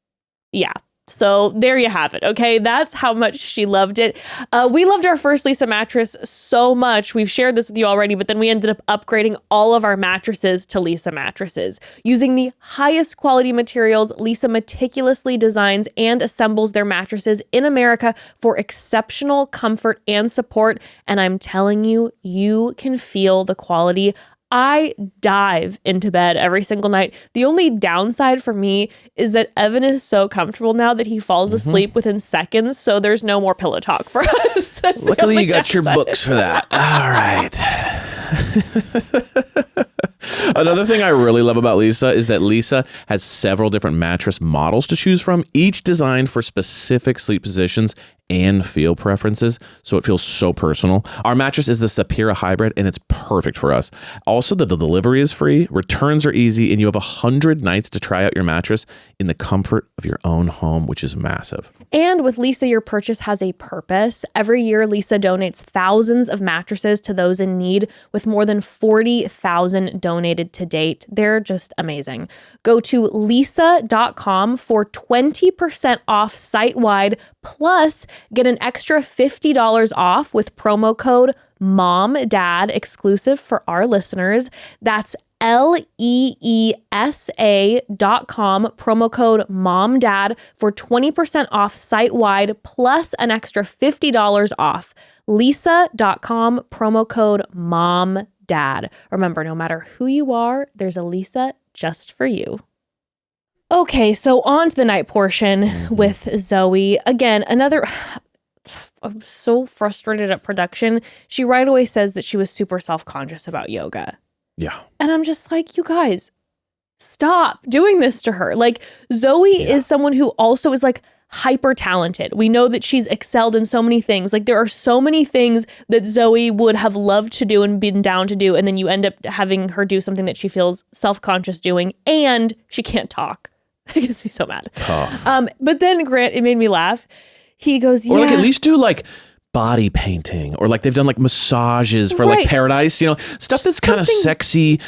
Yeah. So there you have it. Okay. That's how much she loved it. We loved our first Lisa mattress so much. We've shared this with you already, but then we ended up upgrading all of our mattresses to Lisa mattresses. Using the highest quality materials, Lisa meticulously designs and assembles their mattresses in America for exceptional comfort and support. And I'm telling you, you can feel the quality. I dive into bed every single night. The only downside for me is that Evan is so comfortable now that he falls asleep within seconds. So there's no more pillow talk for us. Luckily, you got your books for that. All right. Another thing I really love about Lisa is that Lisa has several different mattress models to choose from, each designed for specific sleep positions and feel preferences, so it feels so personal. Our mattress is the Sapira Hybrid, and it's perfect for us. Also, the delivery is free, returns are easy, and you have 100 nights to try out your mattress in the comfort of your own home, which is massive. And with Lisa, your purchase has a purpose. Every year, Lisa donates thousands of mattresses to those in need, with more than 40,000 donated to date. They're just amazing. Go to lisa.com for 20% off site-wide, plus get an extra $50 off with promo code MOMDAD, exclusive for our listeners. That's LEESA.com, promo code MOMDAD for 20% off site-wide, plus an extra $50 off. Lisa.com, promo code MOMDAD. Remember, no matter who you are, there's a Lisa just for you. Okay, so on to the night portion with Zoe. Again, I'm so frustrated at production. She right away says that she was super self-conscious about yoga. Yeah. And I'm just like, you guys, stop doing this to her. Like, Zoe is someone who also is like hyper talented. We know that she's excelled in so many things. Like, there are so many things that Zoe would have loved to do and been down to do. And then you end up having her do something that she feels self-conscious doing, and she can't talk. It gets me so mad. Tough. But then Grant, it made me laugh. He goes, Or like at least do like body painting, or like they've done like massages for like paradise, you know, stuff that's kind of sexy,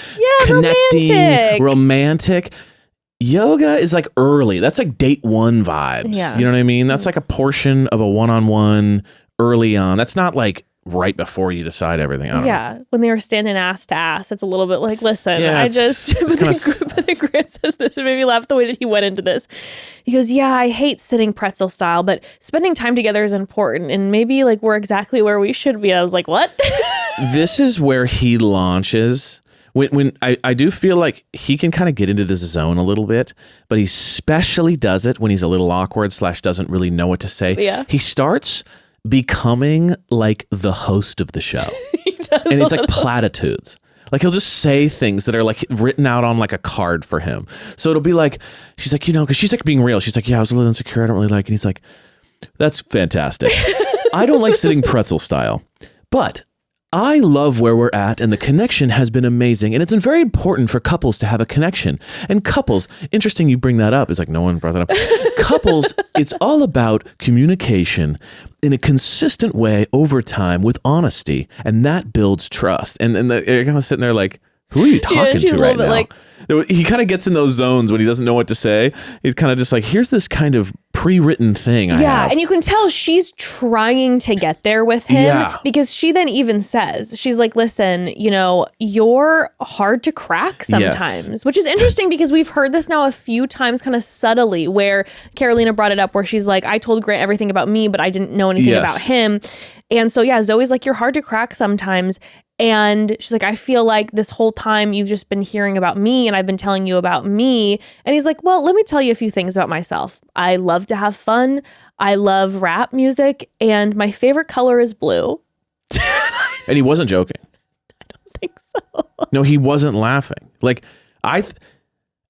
connecting, romantic. Yoga is like early. That's like date one vibes. Yeah. You know what I mean? That's like a portion of a one-on-one early on. That's not like right before you decide everything. I don't know. When they were standing ass to ass, it's a little bit like, listen, but then Grant says this, and made me laugh the way that he went into this. He goes, yeah, I hate sitting pretzel style, but spending time together is important, and maybe like we're exactly where we should be. I was like, what? This is where he launches. When I do feel like he can kind of get into this zone a little bit, but he especially does it when he's a little awkward / doesn't really know what to say. Yeah. He starts becoming like the host of the show. He does. And it's like platitudes. Like he'll just say things that are like written out on like a card for him. So it'll be like, she's like, you know, because she's like being real. She's like, yeah, I was a little insecure. I don't really like it. And he's like, that's fantastic. I don't like sitting pretzel style, but I love where we're at, and the connection has been amazing, and it's very important for couples to have a connection. And couples, interesting you bring that up. It's like no one brought that up. Couples, it's all about communication in a consistent way over time with honesty, and that builds trust. And they're kind of sitting there like, who are you talking to right now? Like, he kind of gets in those zones when he doesn't know what to say. He's kind of just like, here's this kind of pre-written thing I have. And you can tell she's trying to get there with him because she then even says, she's like, listen, you know, you're hard to crack sometimes, which is interesting because we've heard this now a few times kind of subtly, where Carolina brought it up where she's like, I told Grant everything about me, but I didn't know anything about him. And so, Zoe's like, you're hard to crack sometimes. And she's like, I feel like this whole time you've just been hearing about me and I've been telling you about me. And he's like, well, let me tell you a few things about myself. I love to have fun. I love rap music. And my favorite color is blue. And he wasn't joking. I don't think so. No, he wasn't laughing. Like,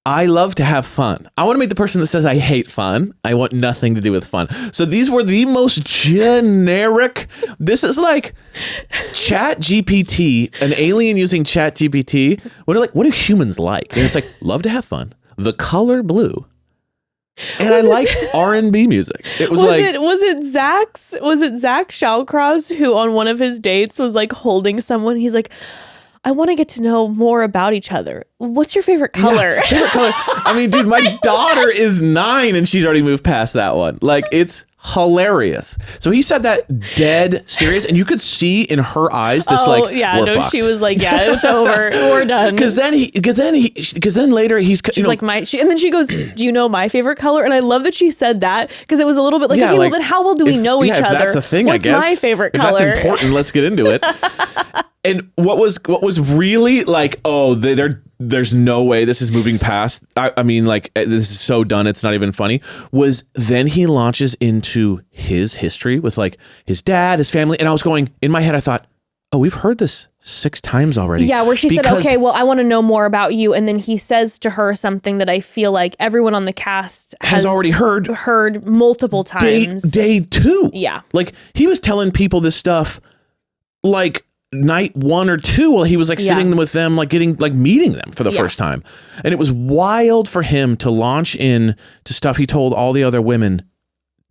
I love to have fun. I want to make the person that says I hate fun. I want nothing to do with fun. So these were the most generic. This is like Chat GPT, an alien using Chat GPT. What do humans like? And it's like, love to have fun. The color blue. And I like R&B music. It was it Zach Shallcross who on one of his dates was like holding someone. He's like, I want to get to know more about each other. What's your favorite color? Yeah, favorite color. I mean, dude, my daughter is 9 and she's already moved past that one. Like, it's hilarious. So he said that dead serious, and you could see in her eyes this we're fucked. She was like, yeah, it's over, we're done. Because then later he's like and then she goes, do you know my favorite color? And I love that she said that, because it was a little bit like, okay, well then how well do we know each other? That's a thing. What's I guess my favorite color? If that's important, let's get into it. And what was really like, there's no way this is moving past. I mean, like, this is so done, it's not even funny. Was then he launches into his history with like his dad, his family, and I was going in my head. I thought, oh, we've heard this 6 times already. Yeah, where she said, okay, well, I want to know more about you, and then he says to her something that I feel like everyone on the cast has already heard multiple times. Day 2. Yeah, like he was telling people this stuff like night 1 or 2 while he was like sitting with them, like meeting them for the first time. And it was wild for him to launch in to stuff he told all the other women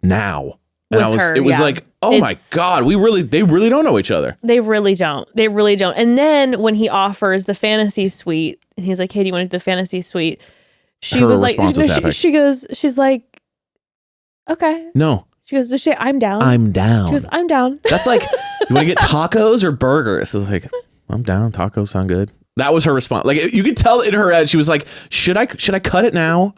now. And it was like, oh my God, they really don't know each other. They really don't. And then when he offers the fantasy suite and he's like, hey, do you want to do the fantasy suite? She was like, she's like, okay. No. She goes, does she say, I'm down? I'm down. She goes, I'm down. That's like, you want to get tacos or burgers? It's like, I'm down. Tacos sound good. That was her response. Like, you could tell in her head, she was like, should I cut it now?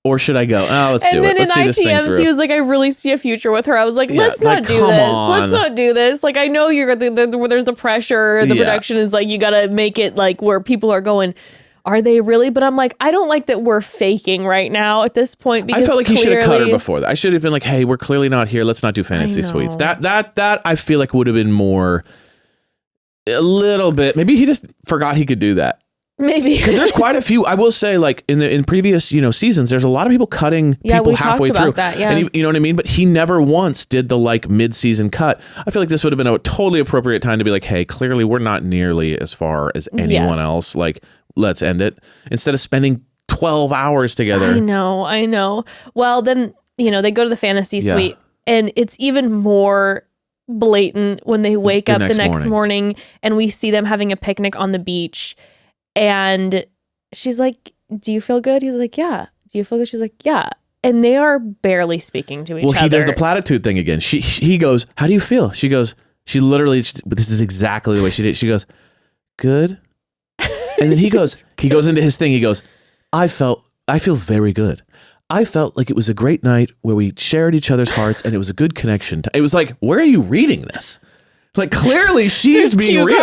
Or should I go? Oh, let's do it. Let's see this thing through. And then in ITMs, he was like, I really see a future with her. I was like, let's not do this. Let's not do this. Like, I know there's the pressure. The production is like, you got to make it like where people are going, are they really? But I'm like, I don't like that we're faking right now at this point. Because I felt like he should have cut her before that. I should have been like, hey, we're clearly not here. Let's not do fantasy suites. That I feel like would have been more, a little bit. Maybe he just forgot he could do that. Maybe because there's quite a few. I will say, like in previous seasons, there's a lot of people cutting people halfway through. That, yeah. And you know what I mean. But he never once did the like mid-season cut. I feel like this would have been a totally appropriate time to be like, hey, clearly we're not nearly as far as anyone else. Like, let's end it instead of spending 12 hours together. I know. Well, then they go to the fantasy suite, and it's even more blatant when they wake up the next morning and we see them having a picnic on the beach. And she's like, do you feel good? He's like, yeah. Do you feel good? She's like, yeah. And they are barely speaking to each other. Well, he does the platitude thing again. He goes, how do you feel? She goes, she literally, but this is exactly the way she did. She goes, good. And then he goes into his thing. He goes, I feel very good. I felt like it was a great night where we shared each other's hearts and it was a good connection. It was like, where are you reading this? Like, clearly she's being real.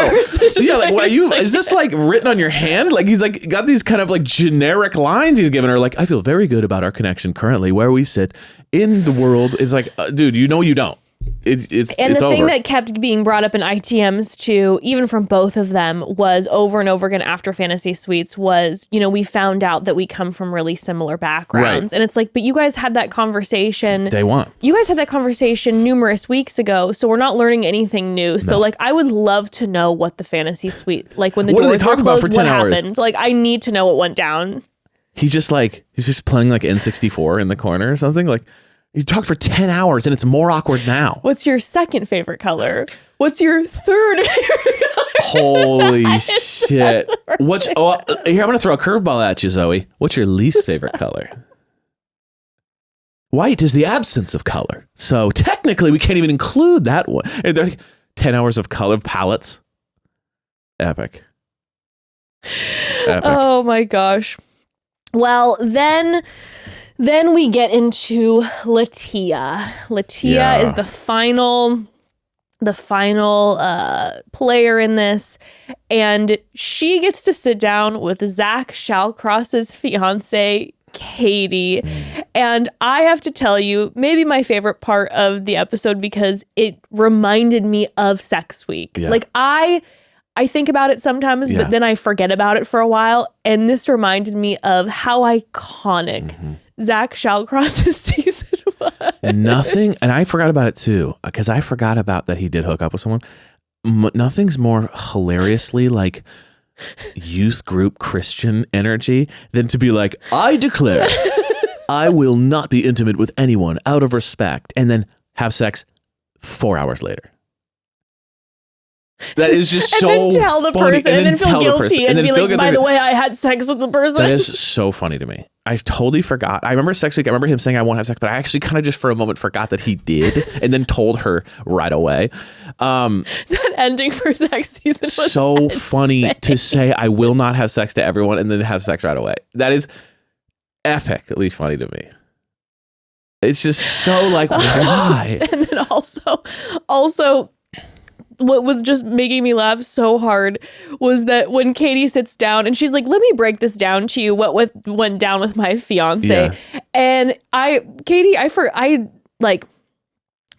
Yeah, like, what are you? Is this like written on your hand? Like, he's like got these kind of like generic lines he's giving her. Like, I feel very good about our connection currently, where we sit in the world. It's like, dude, you don't. It's the thing over. that kept being brought up in ITMs too, even from both of them, was over and over again after Fantasy Suites was, we found out that we come from really similar backgrounds. Right. And it's like, but you guys had that conversation. Day one. You guys had that conversation numerous weeks ago, so we're not learning anything new. No. So like, I would love to know what the Fantasy Suite, like when the doors were closed, what happened. Like, I need to know what went down. He's just playing like N64 in the corner or something. Like, you talked for 10 hours and it's more awkward now. What's your second favorite color? What's your third favorite color? Holy shit. Here, I'm going to throw a curveball at you, Zoe. What's your least favorite color? White is the absence of color. So technically we can't even include that one. And there's 10 hours of color palettes. Epic. Oh my gosh. Well, then we get into Litia. Litia is the final player in this, and she gets to sit down with Zach Shallcross's fiance, Katie. And I have to tell you, maybe my favorite part of the episode, because it reminded me of Sex Week. Yeah. Like, I think about it sometimes, but then I forget about it for a while. And this reminded me of how iconic Zach Shallcross's season was. Nothing, and I forgot about it too, because I forgot about that he did hook up with someone. Nothing's more hilariously like youth group Christian energy than to be like, I declare I will not be intimate with anyone out of respect, and then have sex 4 hours later. That is just so and then tell the funny. person and then feel guilty and be like, by the way, I had sex with the person. That is so funny to me. I totally forgot. I remember sex week. I remember him saying I won't have sex, but I actually kind of just for a moment forgot that he did and then told her right away. That ending for sex season was so funny to say I will not have sex to everyone and then have sex right away. That is epically funny to me. It's just so like, why? And then also what was just making me laugh so hard was that when Katie sits down and she's like, let me break this down to you, what went down with my fiance. Yeah. And I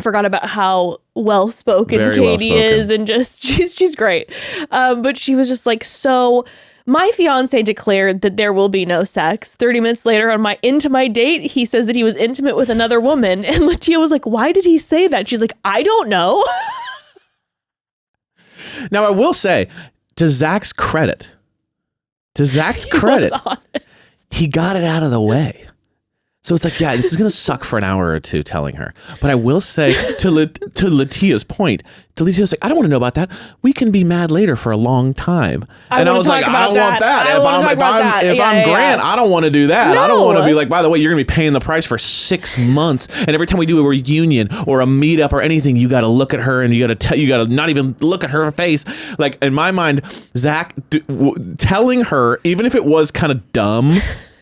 forgot about how well-spoken Very well-spoken. Is and just she's great. But she was just like, so my fiance declared that there will be no sex. 30 minutes later into my date, he says that he was intimate with another woman. And Litia was like, why did he say that? She's like, I don't know. Now, I will say, to Zach's credit, he got it out of the way. So it's like, yeah, this is going to suck for an hour or two telling her. But I will say, to Litia's point, Litia's like, I don't want to know about that. We can be mad later for a long time. And I was like, I don't want that. If I'm Grant, I don't want to do that. No. I don't want to be like, by the way, you're going to be paying the price for 6 months. And every time we do a reunion or a meetup or anything, you got to look at her and you got to not even look at her face. Like, in my mind, Zach telling her, even if it was kind of dumb,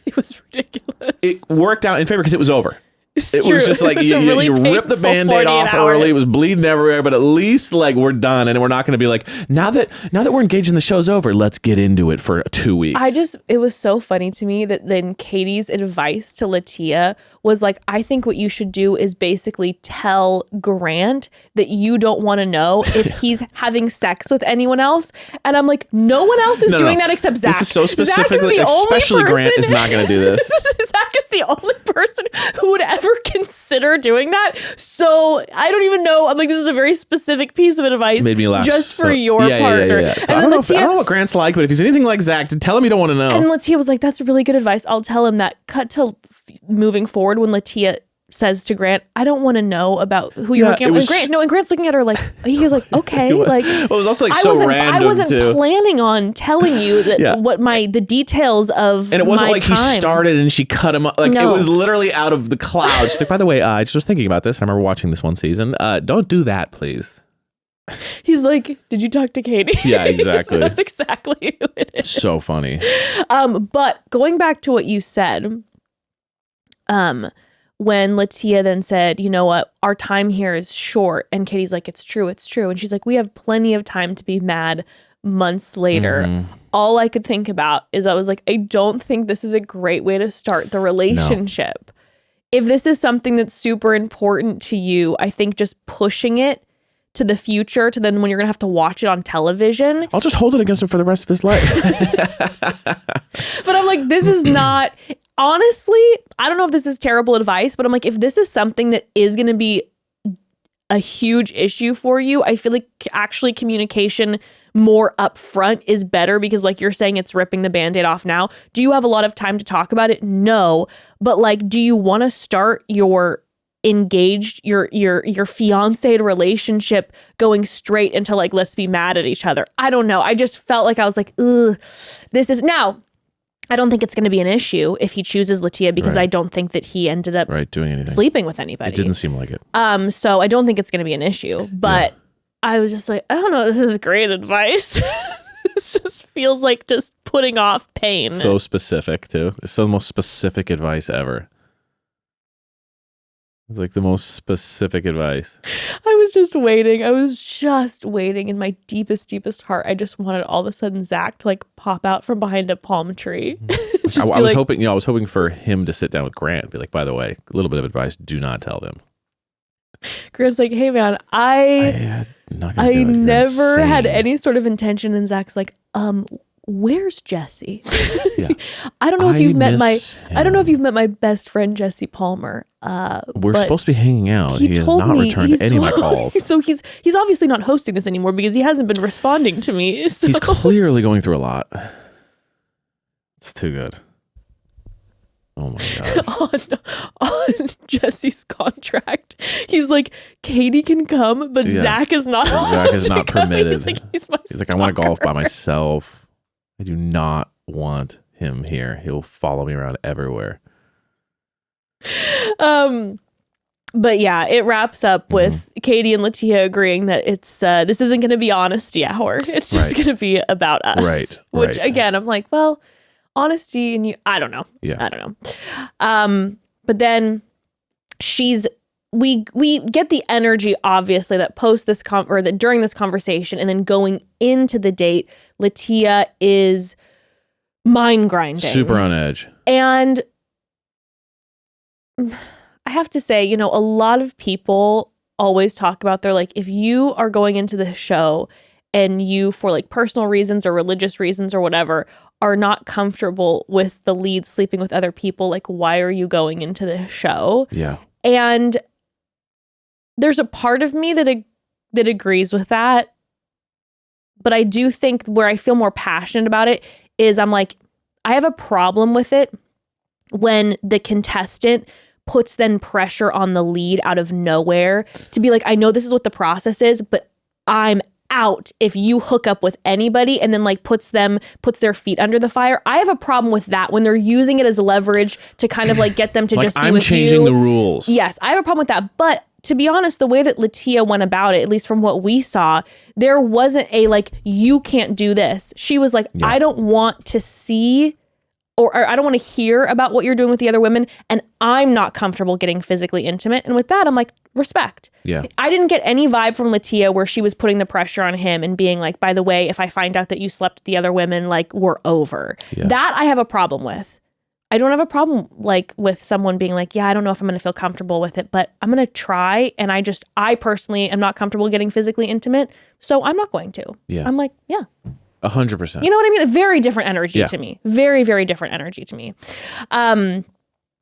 it was ridiculous. It worked out in favor because it was over. It true. was just like you ripped the Band-Aid off early. It was bleeding everywhere, but at least like we're done, and we're not going to be like now that we're engaged and the show's over, let's get into it for 2 weeks. It was so funny to me that then Katie's advice to Litia was like, I think what you should do is basically tell Grant that you don't want to know if he's having sex with anyone else. And I'm like, no one else is doing that except Zach. This is so specifically, especially Grant is not going to do this. Zach is the only person who would ever consider doing that. So I don't even know. I'm like, this is a very specific piece of advice. Made me laugh. Just for your partner. Yeah. So I don't know what Grant's like, but if he's anything like Zach, to tell him you don't want to know. And Litia was like, that's really good advice. I'll tell him that. Cut to moving forward when Litia says to Grant, I don't want to know about who you're hooking up with. And Grant's looking at her like, he was like, okay. Like, well, it was also like so random. I wasn't planning on telling you that what the details of and it wasn't my like time. He started and she cut him up. Like it was literally out of the clouds. She's like, by the way, I just was thinking about this. I remember watching this one season. Don't do that, please. He's like, did you talk to Katie? Yeah, exactly. That's exactly who it is. So funny. But going back to what you said, when Litia then said, you know what, our time here is short. And Katie's like, it's true. And she's like, we have plenty of time to be mad months later. Mm-hmm. All I could think about is I was like, I don't think this is a great way to start the relationship. No. If this is something that's super important to you, I think just pushing it to the future, to then when you're going to have to watch it on television. I'll just hold it against him for the rest of his life. But I'm like, this is not, honestly, I don't know if this is terrible advice, but I'm like, if this is something that is going to be a huge issue for you, I feel like actually communication more upfront is better because like you're saying, it's ripping the Band-Aid off now. Do you have a lot of time to talk about it? No. But like, do you want to start your engaged your fiancé relationship going straight into like, let's be mad at each other? I don't know. I just felt like I was like, ugh, this is now. I don't think it's going to be an issue if he chooses Litia because I don't think that he ended up doing anything, sleeping with anybody. It didn't seem like it. So I don't think it's going to be an issue. But I was just like, I don't know. This is great advice. This just feels like just putting off pain. So specific too. It's the most specific advice ever. It's like the most specific advice. I was just waiting in my deepest heart. I just wanted all of a sudden Zach to like pop out from behind a palm tree. I was hoping for him to sit down with Grant and be like, by the way, a little bit of advice, do not tell them. Grant's like, hey man, I never had any sort of intention. And Zach's like, where's Jesse? I don't know if you've met my best friend Jesse Palmer. We're supposed to be hanging out. He has not returned any of my calls. So he's obviously not hosting this anymore because he hasn't been responding to me. So. He's clearly going through a lot. It's too good. Oh my god. on Jesse's contract. He's like, Katie can come, but Zach is not. Zach is not permitted. He's like, I want to golf by myself. I do not want him here. He'll follow me around everywhere. But yeah, it wraps up with Katie and Litia agreeing that it's this isn't going to be honesty hour. It's just going to be about us. Right. Which again, I'm like, well, honesty and you, I don't know. Yeah. I don't know. But then we get the energy, obviously, that post this or that during this conversation and then going into the date, Litia is mind grinding. Super on edge. And I have to say, a lot of people always talk about they're like, if you are going into the show and you, for like personal reasons or religious reasons or whatever, are not comfortable with the lead sleeping with other people, like, why are you going into the show? Yeah. And there's a part of me that agrees with that. But I do think where I feel more passionate about it is I'm like, I have a problem with it when the contestant puts then pressure on the lead out of nowhere to be like, I know this is what the process is, but I'm out if you hook up with anybody, and then like puts their feet under the fire. I have a problem with that when they're using it as leverage to kind of like get them to like, just be I'm with changing you. the rules. Yes, I have a problem with that. But to be honest, the way that Litia went about it, at least from what we saw, there wasn't a like, you can't do this. She was like, I don't want to see or I don't want to hear about what you're doing with the other women, and I'm not comfortable getting physically intimate. And with that, I'm like, respect. Yeah. I didn't get any vibe from Litia where she was putting the pressure on him and being like, by the way, if I find out that you slept with the other women, like, we're over. Yes. That I have a problem with. I don't have a problem like with someone being like, yeah, I don't know if I'm going to feel comfortable with it, but I'm going to try. And I personally am not comfortable getting physically intimate, so I'm not going to. Yeah. I'm like, yeah. 100%. You know what I mean? A very different energy to me. Very, very different energy to me.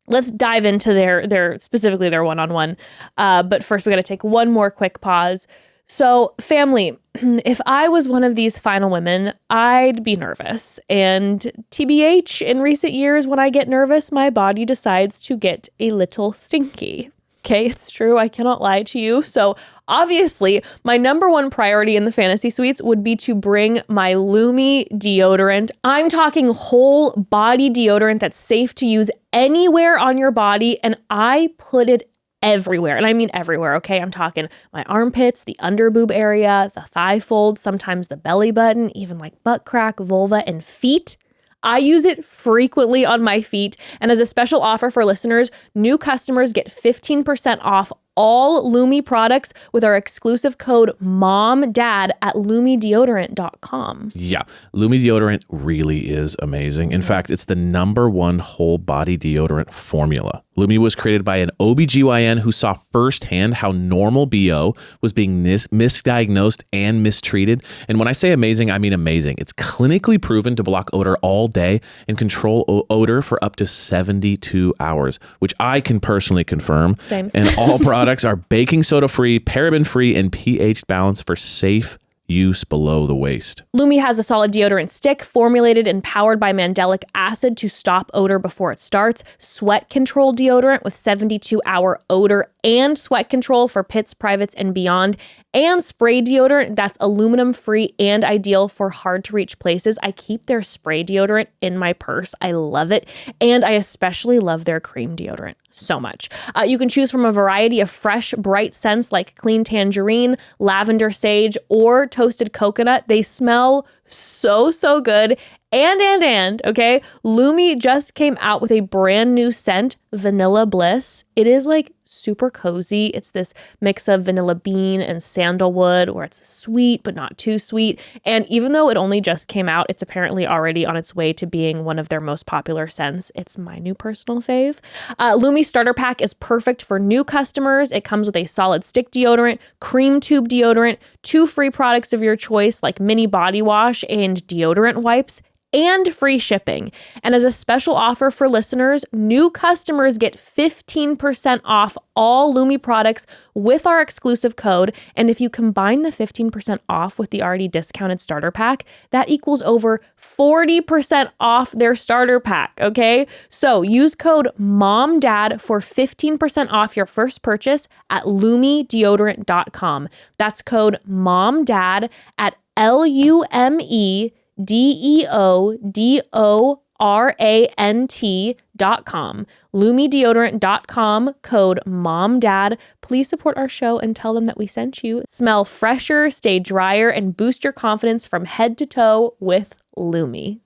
Let's dive into their specifically their one-on-one. But first we got to take one more quick pause. So family, if I was one of these final women, I'd be nervous. And TBH, in recent years, when I get nervous, my body decides to get a little stinky. Okay, it's true. I cannot lie to you. So obviously, my number one priority in the fantasy suites would be to bring my Lumi deodorant. I'm talking whole body deodorant that's safe to use anywhere on your body. And I put it everywhere. And I mean everywhere, okay? I'm talking my armpits, the under boob area, the thigh fold, sometimes the belly button, even like butt crack, vulva, and feet. I use it frequently on my feet. And as a special offer for listeners, new customers get 15% off all Lumi products with our exclusive code MOMDAD at lumideodorant.com. Yeah, Lumi deodorant really is amazing. In fact, it's the #1 whole body deodorant formula. Lumi was created by an OBGYN who saw firsthand how normal BO was being misdiagnosed and mistreated. And when I say amazing, I mean amazing. It's clinically proven to block odor all day and control odor for up to 72 hours, which I can personally confirm. Same. And all products are baking soda free, paraben free, and pH balanced for safe use below the waist. Lumi has a solid deodorant stick formulated and powered by mandelic acid to stop odor before it starts, sweat control deodorant with 72-hour odor and sweat control for pits, privates, and beyond, and spray deodorant that's aluminum free and ideal for hard to reach places. I keep their spray deodorant in my purse. I love it. And I especially love their cream deodorant so much. You can choose from a variety of fresh, bright scents like clean tangerine, lavender sage, or toasted coconut. They smell so good. And, okay, Lumi just came out with a brand new scent, Vanilla Bliss. It is like super cozy. It's this mix of vanilla bean and sandalwood, where it's sweet but not too sweet. And even though it only just came out, it's apparently already on its way to being one of their most popular scents. It's my new personal fave. Lumi Starter Pack is perfect for new customers. It comes with a solid stick deodorant, cream tube deodorant, 2 free products of your choice like mini body wash and deodorant wipes, and free shipping. And as a special offer for listeners, new customers get 15% off all Lumi products with our exclusive code. And if you combine the 15% off with the already discounted starter pack, that equals over 40% off their starter pack, okay? So use code MOMDAD for 15% off your first purchase at LumiDeodorant.com. That's code MOMDAD at LumiDeodorant.com. LumiDeodorant.com, code MOMDAD. Please support our show and tell them that we sent you. Smell fresher, stay drier, and boost your confidence from head to toe with Lumi.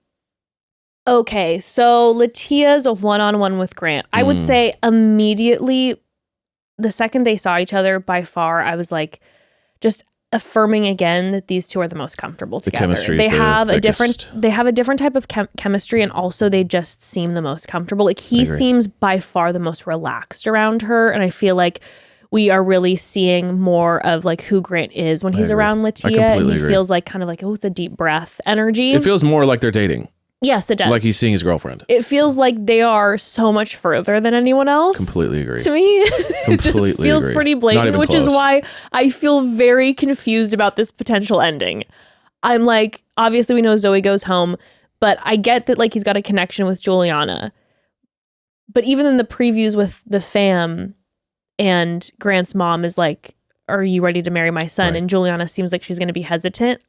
Okay, so Litia's a one-on-one with Grant. I would say immediately, the second they saw each other, by far, I was like, just affirming again that these two are the most comfortable together. They have a different type of chemistry, and also they just seem the most comfortable. Like he seems by far the most relaxed around her, and I feel like we are really seeing more of like who Grant is when he's around Litia, and he feels like kind of like, oh, it's a deep breath energy. It feels more like they're dating. Yes, it does. Like he's seeing his girlfriend. It feels like they are so much further than anyone else. Completely agree. To me, it just feels pretty blatant, which is why I feel very confused about this potential ending. I'm like, obviously we know Zoe goes home, but I get that like he's got a connection with Julianna. But even in the previews with the fam and Grant's mom is like, are you ready to marry my son? Right. And Julianna seems like she's going to be hesitant.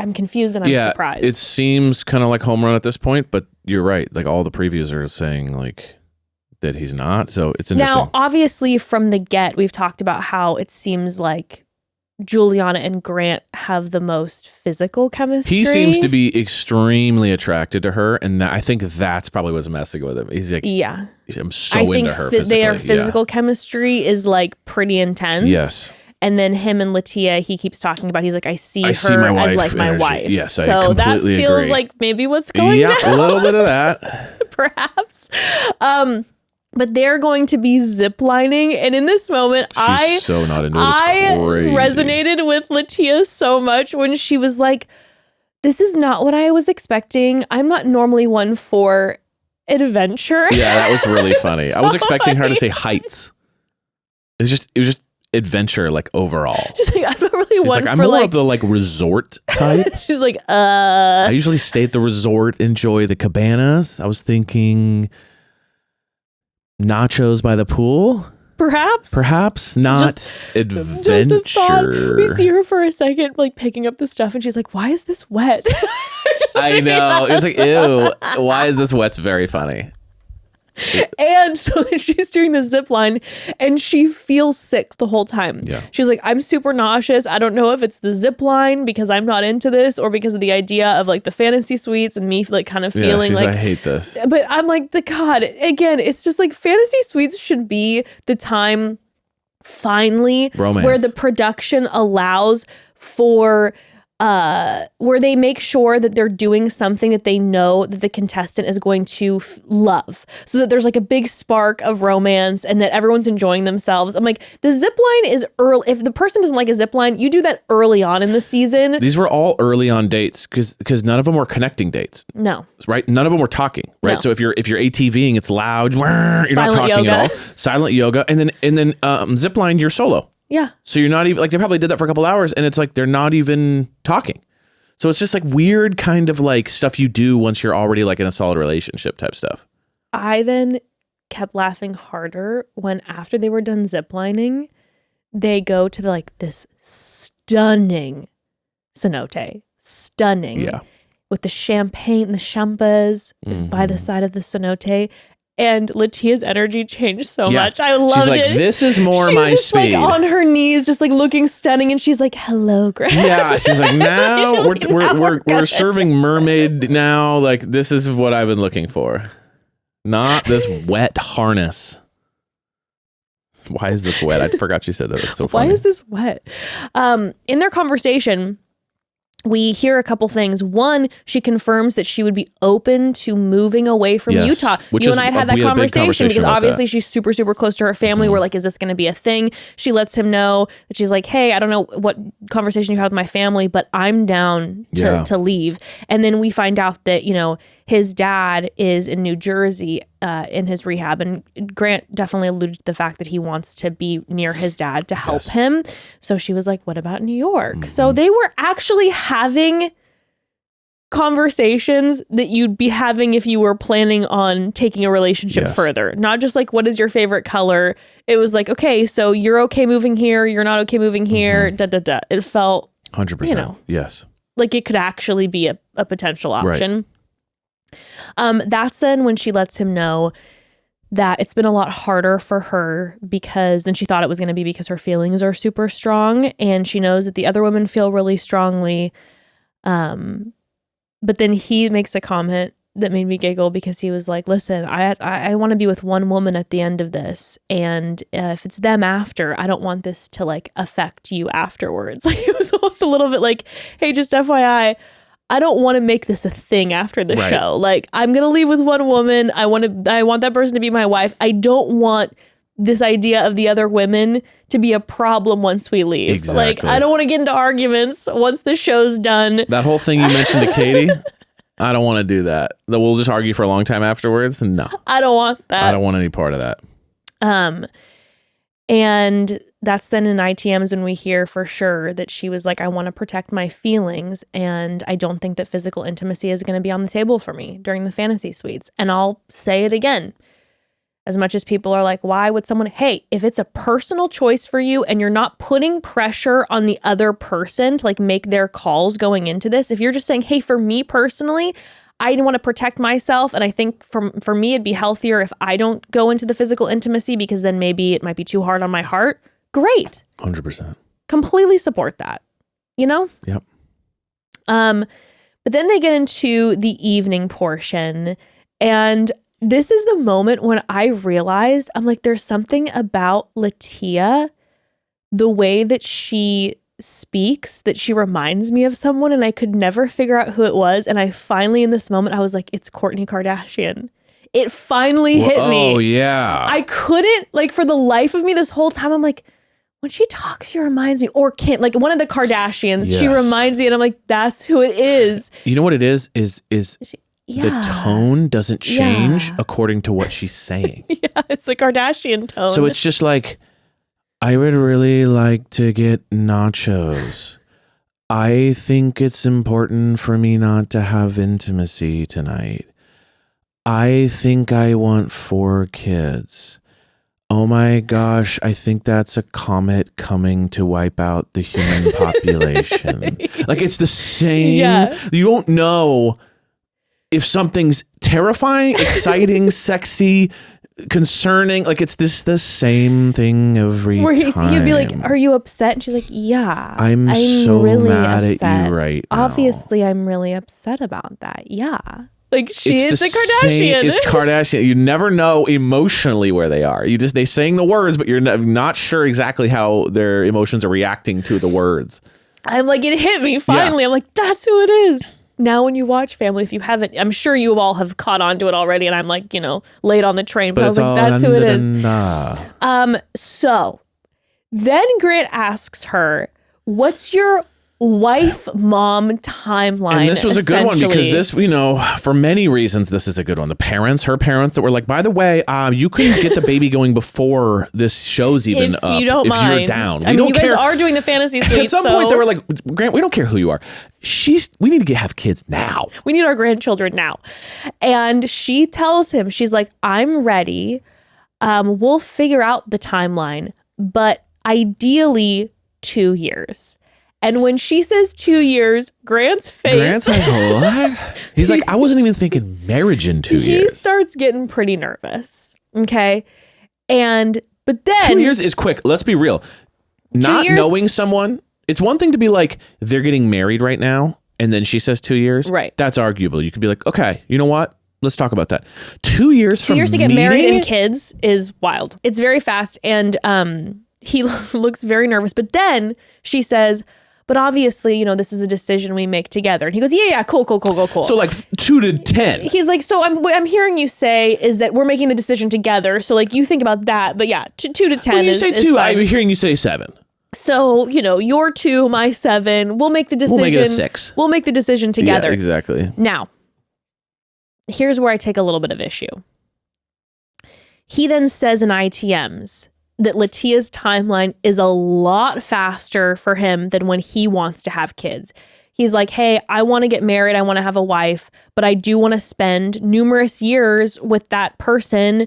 I'm confused and I'm surprised. It seems kind of like home run at this point, but you're right. Like all the previews are saying like that he's not. So it's interesting. Now, obviously from the get, we've talked about how it seems like Julianna and Grant have the most physical chemistry. He seems to be extremely attracted to her, and I think that's probably what's messing with him. He's like, yeah, I'm so into her physically. Their physical chemistry is like pretty intense. Yes. And then him and Litia, he keeps talking about, he's like, I see her my as like my energy. wife. Yes, so I completely that feels agree. like maybe what's going down. Yeah, a little bit of that. Perhaps. But they're going to be ziplining. And in this moment, She's so not into it. I crazy. resonated with Litia so much when she was like, this is not what I was expecting. I'm not normally one for adventure. Yeah, that was really funny. I was expecting her to say heights. It was just adventure, like overall. She's like, I'm not really one like, for I'm more of the like resort type. She's like, I usually stay at the resort, enjoy the cabanas. I was thinking nachos by the pool. Perhaps not adventure. Just a thought. We see her for a second, like picking up the stuff, and she's like, "Why is this wet?" I know. It's like, ew. Why is this wet? It's very funny. And so then she's doing the zip line and she feels sick the whole time. Yeah. She's like, I'm super nauseous. I don't know if it's the zip line because I'm not into this or because of the idea of like the fantasy suites and me like kind of feeling like, I hate this. But I'm like, God, again, it's just like fantasy suites should be the time finally romance, where the production allows for where they make sure that they're doing something that they know that the contestant is going to love, so that there's like a big spark of romance and that everyone's enjoying themselves. I'm like, the zip line is early. If the person doesn't like a zip line, you do that early on in the season. These were all early on dates because none of them were connecting dates. No. Right? None of them were talking. Right? No. So if you're ATVing, it's loud. You're not talking yoga. At all. Silent yoga. And then zip line, you're solo. Yeah. So you're not even like, they probably did that for a couple hours and it's like they're not even talking. So it's just like weird kind of like stuff you do once you're already like in a solid relationship type stuff. I then kept laughing harder when after they were done ziplining, they go to this stunning cenote. Stunning. Yeah. With the champagne, the champas is by the side of the cenote. And Litia's energy changed so much. I loved it. She's like, this is more she's my just speed. Like on her knees, just like looking stunning. And she's like, hello, Grant. Yeah, she's like, now we're serving mermaid now. Like, this is what I've been looking for. Not this wet harness. Why is this wet? I forgot you said that. It's so funny. Why is this wet? In their conversation, we hear a couple things. One, she confirms that she would be open to moving away from Utah. You and I had that conversation because obviously she's super, super close to her family. We're like, is this going to be a thing? She lets him know that she's like, hey, I don't know what conversation you had with my family, but I'm down to leave. And then we find out that, you know, his dad is in New Jersey in his rehab. And Grant definitely alluded to the fact that he wants to be near his dad to help him. So she was like, what about New York? So they were actually having conversations that you'd be having if you were planning on taking a relationship further. Not just like, what is your favorite color? It was like, okay, so you're okay moving here. You're not okay moving here. It felt 100%. You know, like it could actually be a potential option. Right. That's then when she lets him know that it's been a lot harder for her than she thought it was going to be because her feelings are super strong and she knows that the other women feel really strongly. But then he makes a comment that made me giggle because he was like, listen, I want to be with one woman at the end of this. And if it's them after, I don't want this to like affect you afterwards. Like it was almost a little bit like, hey, just FYI, I don't want to make this a thing after the show. Like I'm going to leave with one woman. I want that person to be my wife. I don't want this idea of the other women to be a problem once we leave. Exactly. Like I don't want to get into arguments once the show's done. That whole thing you mentioned to Katie, I don't want to do that. We'll just argue for a long time afterwards. No. I don't want that. I don't want any part of that. And that's then in ITMs when we hear for sure that she was like, I want to protect my feelings and I don't think that physical intimacy is going to be on the table for me during the fantasy suites. And I'll say it again. As much as people are like, why would someone, hey, if it's a personal choice for you and you're not putting pressure on the other person to like make their calls going into this, if you're just saying, hey, for me personally, I want to protect myself. And I think for me, it'd be healthier if I don't go into the physical intimacy because then maybe it might be too hard on my heart. Great. 100%. Completely support that, you know? Yep. But then they get into the evening portion and this is the moment when I realized, I'm like, there's something about Litia, the way that she speaks, that she reminds me of someone, and I could never figure out who it was. And I finally, in this moment, I was like, it's Kourtney Kardashian. It finally hit me. Oh, yeah. I couldn't, like, for the life of me this whole time, I'm like, when she talks, she reminds me, or Kim, like one of the Kardashians, she reminds me, and I'm like, that's who it is. You know what it is the tone doesn't change according to what she's saying. Yeah, it's the Kardashian tone. So it's just like, I would really like to get nachos. I think it's important for me not to have intimacy tonight. I think I want 4 kids. Oh my gosh, I think that's a comet coming to wipe out the human population. Like it's the same. Yeah. You don't know if something's terrifying, exciting, sexy, concerning. Like it's the same thing every time. He'd be like, are you upset? And she's like, yeah. I'm so really mad upset at you right now. Obviously, I'm really upset about that. Yeah. Like she is a Kardashian. It's Kardashian. You never know emotionally where they are. They saying the words, but you're not sure exactly how their emotions are reacting to the words. I'm like, it hit me finally. I'm like, that's who it is. Now when you watch Family, if you haven't, I'm sure you all have caught on to it already, and I'm like, late on the train, but I was like, that's who it is. So then Grant asks her, what's your wife-mom timeline? And this was a good one because this, for many reasons, this is a good one. Her parents that were like, by the way, you couldn't get the baby going before this show's even up. If you don't mind. You're down. You guys are doing the fantasy suite. At some point, they were like, Grant, we don't care who you are. We need to have kids now. We need our grandchildren now. And she tells him, she's like, I'm ready. We'll figure out the timeline, but ideally 2 years. And when she says 2 years, Grant's face. Grant's like, what? He's like, I wasn't even thinking marriage in 2 years. He starts getting pretty nervous. Okay. But then 2 years is quick. Let's be real. Not knowing someone, it's one thing to be like, they're getting married right now. And then she says 2 years. Right. That's arguable. You could be like, okay, you know what? Let's talk about that. 2 years from 2 years to get married and kids is wild. It's very fast. And he looks very nervous. But then she says, but obviously, this is a decision we make together. And he goes, yeah, cool. So like 2 to 10. He's like, so what I'm hearing you say is that we're making the decision together. So like you think about that, but yeah, 2 to 10 when you is say 2, fine. I'm hearing you say 7. So, you're 2, my 7. We'll make the decision. We'll make it a 6. We'll make the decision together. Yeah, exactly. Now, here's where I take a little bit of issue. He then says in ITMs that Litia's timeline is a lot faster for him than when he wants to have kids. He's like, hey, I want to get married. I want to have a wife, but I do want to spend numerous years with that person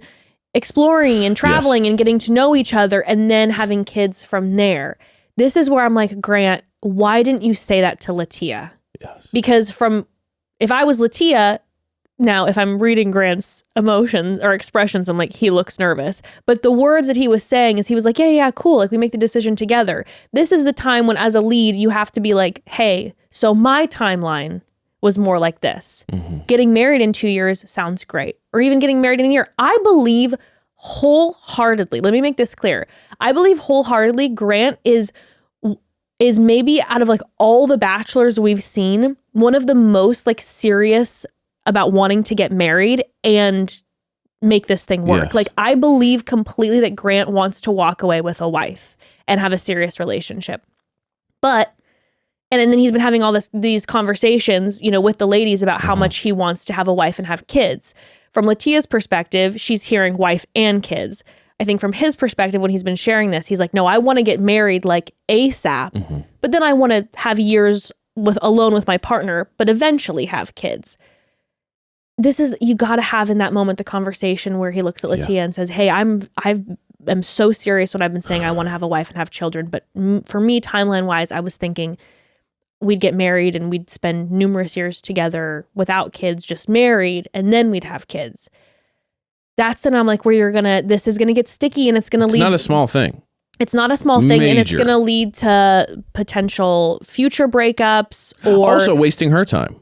exploring and traveling and getting to know each other and then having kids from there. This is where I'm like, Grant, why didn't you say that to Litia? Yes. Because if I was Litia, now if I'm reading Grant's emotions or expressions, I'm like, he looks nervous. But the words that he was saying is he was like, yeah, cool. Like we make the decision together. This is the time when as a lead, you have to be like, hey, so my timeline was more like this. Mm-hmm. Getting married in 2 years sounds great. Or even getting married in a year. I believe wholeheartedly, let me make this clear. I believe wholeheartedly Grant is maybe out of like all the bachelors we've seen, one of the most like serious about wanting to get married and make this thing work. Yes. Like I believe completely that Grant wants to walk away with a wife and have a serious relationship. But and then he's been having all these conversations, with the ladies about how much he wants to have a wife and have kids. From Litia's perspective, she's hearing wife and kids. I think from his perspective, when he's been sharing this, he's like, no, I want to get married like ASAP, but then I want to have years alone with my partner, but eventually have kids. You got to have in that moment the conversation where he looks at Litia and says, hey, I'm so serious when I've been saying I want to have a wife and have children. But for me, timeline wise, I was thinking we'd get married and we'd spend numerous years together without kids, just married, and then we'd have kids. That's then I'm like, this is going to get sticky and it's going to lead. It's not a small thing. It's not a small thing. Major. And it's going to lead to potential future breakups or also wasting her time.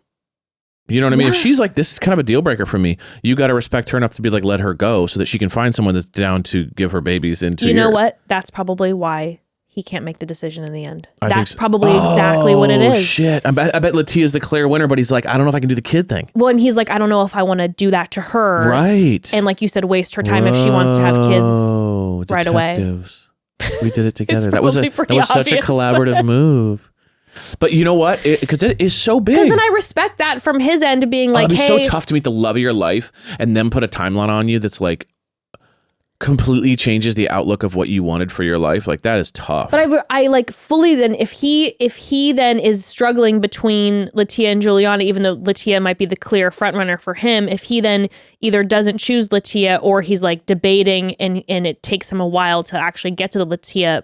You know what I mean? If she's like, this is kind of a deal breaker for me, you got to respect her enough to be like, let her go so that she can find someone that's down to give her babies in 2 years. You know what? That's probably why he can't make the decision in the end. That's so. probably exactly what it is. Shit. I bet Latia's the clear winner, but he's like, I don't know if I can do the kid thing. Well, and he's like, I don't know if I want to do that to her. Right. And like you said, waste her time if she wants to have kids right away. We did it together. That was such a obvious. collaborative move. But you know what? Because it is so big. Because then I respect that from his end, being like, it'd be hey, so tough to meet the love of your life and then put a timeline on you that's like completely changes the outlook of what you wanted for your life. Like that is tough. But I like fully then if he then is struggling between Litia and Julianna, even though Litia might be the clear front runner for him, if he then either doesn't choose Litia or he's like debating and it takes him a while to actually get to the Litia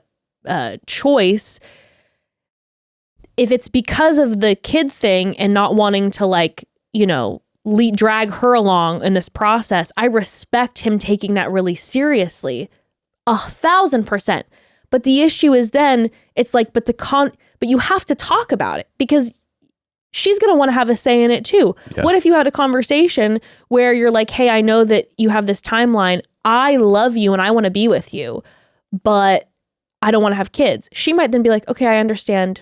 choice. If it's because of the kid thing and not wanting to like, drag her along in this process, I respect him taking that really seriously, 1,000%. But the issue is then it's like, but you have to talk about it because she's going to want to have a say in it too. Yeah. What if you had a conversation where you're like, hey, I know that you have this timeline. I love you and I want to be with you, but I don't want to have kids. She might then be like, okay, I understand.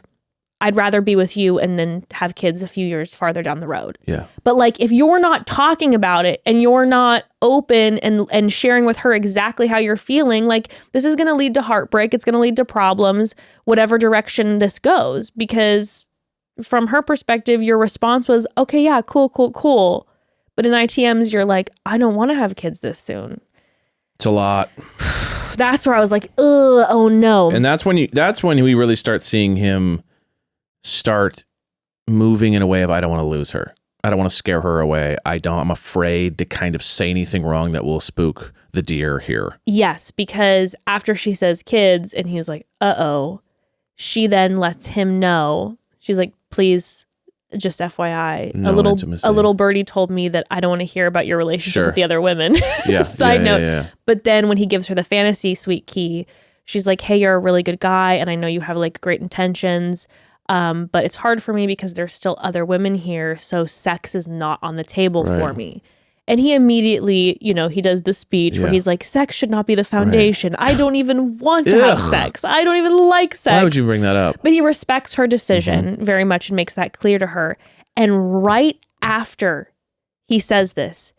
I'd rather be with you and then have kids a few years farther down the road. Yeah. But like, if you're not talking about it and you're not open and sharing with her exactly how you're feeling, like this is going to lead to heartbreak. It's going to lead to problems, whatever direction this goes. Because from her perspective, your response was, okay, yeah, cool. But in ITMs, you're like, I don't want to have kids this soon. It's a lot. That's where I was like, oh no. And that's when we really start seeing him start moving in a way of, I don't want to lose her. I don't want to scare her away. I'm afraid to kind of say anything wrong that will spook the deer here. Yes, because after she says kids and he's like, uh-oh, she then lets him know. She's like, please, just FYI, a little birdie told me that I don't want to hear about your relationship with the other women. Yeah. Side note. Yeah. But then when he gives her the fantasy suite key, she's like, hey, you're a really good guy and I know you have like great intentions. But it's hard for me because there's still other women here. So sex is not on the table for me. And he immediately, he does the speech where he's like, sex should not be the foundation. Right. I don't even want to have sex. I don't even like sex. Why would you bring that up? But he respects her decision very much and makes that clear to her. And right after he says this,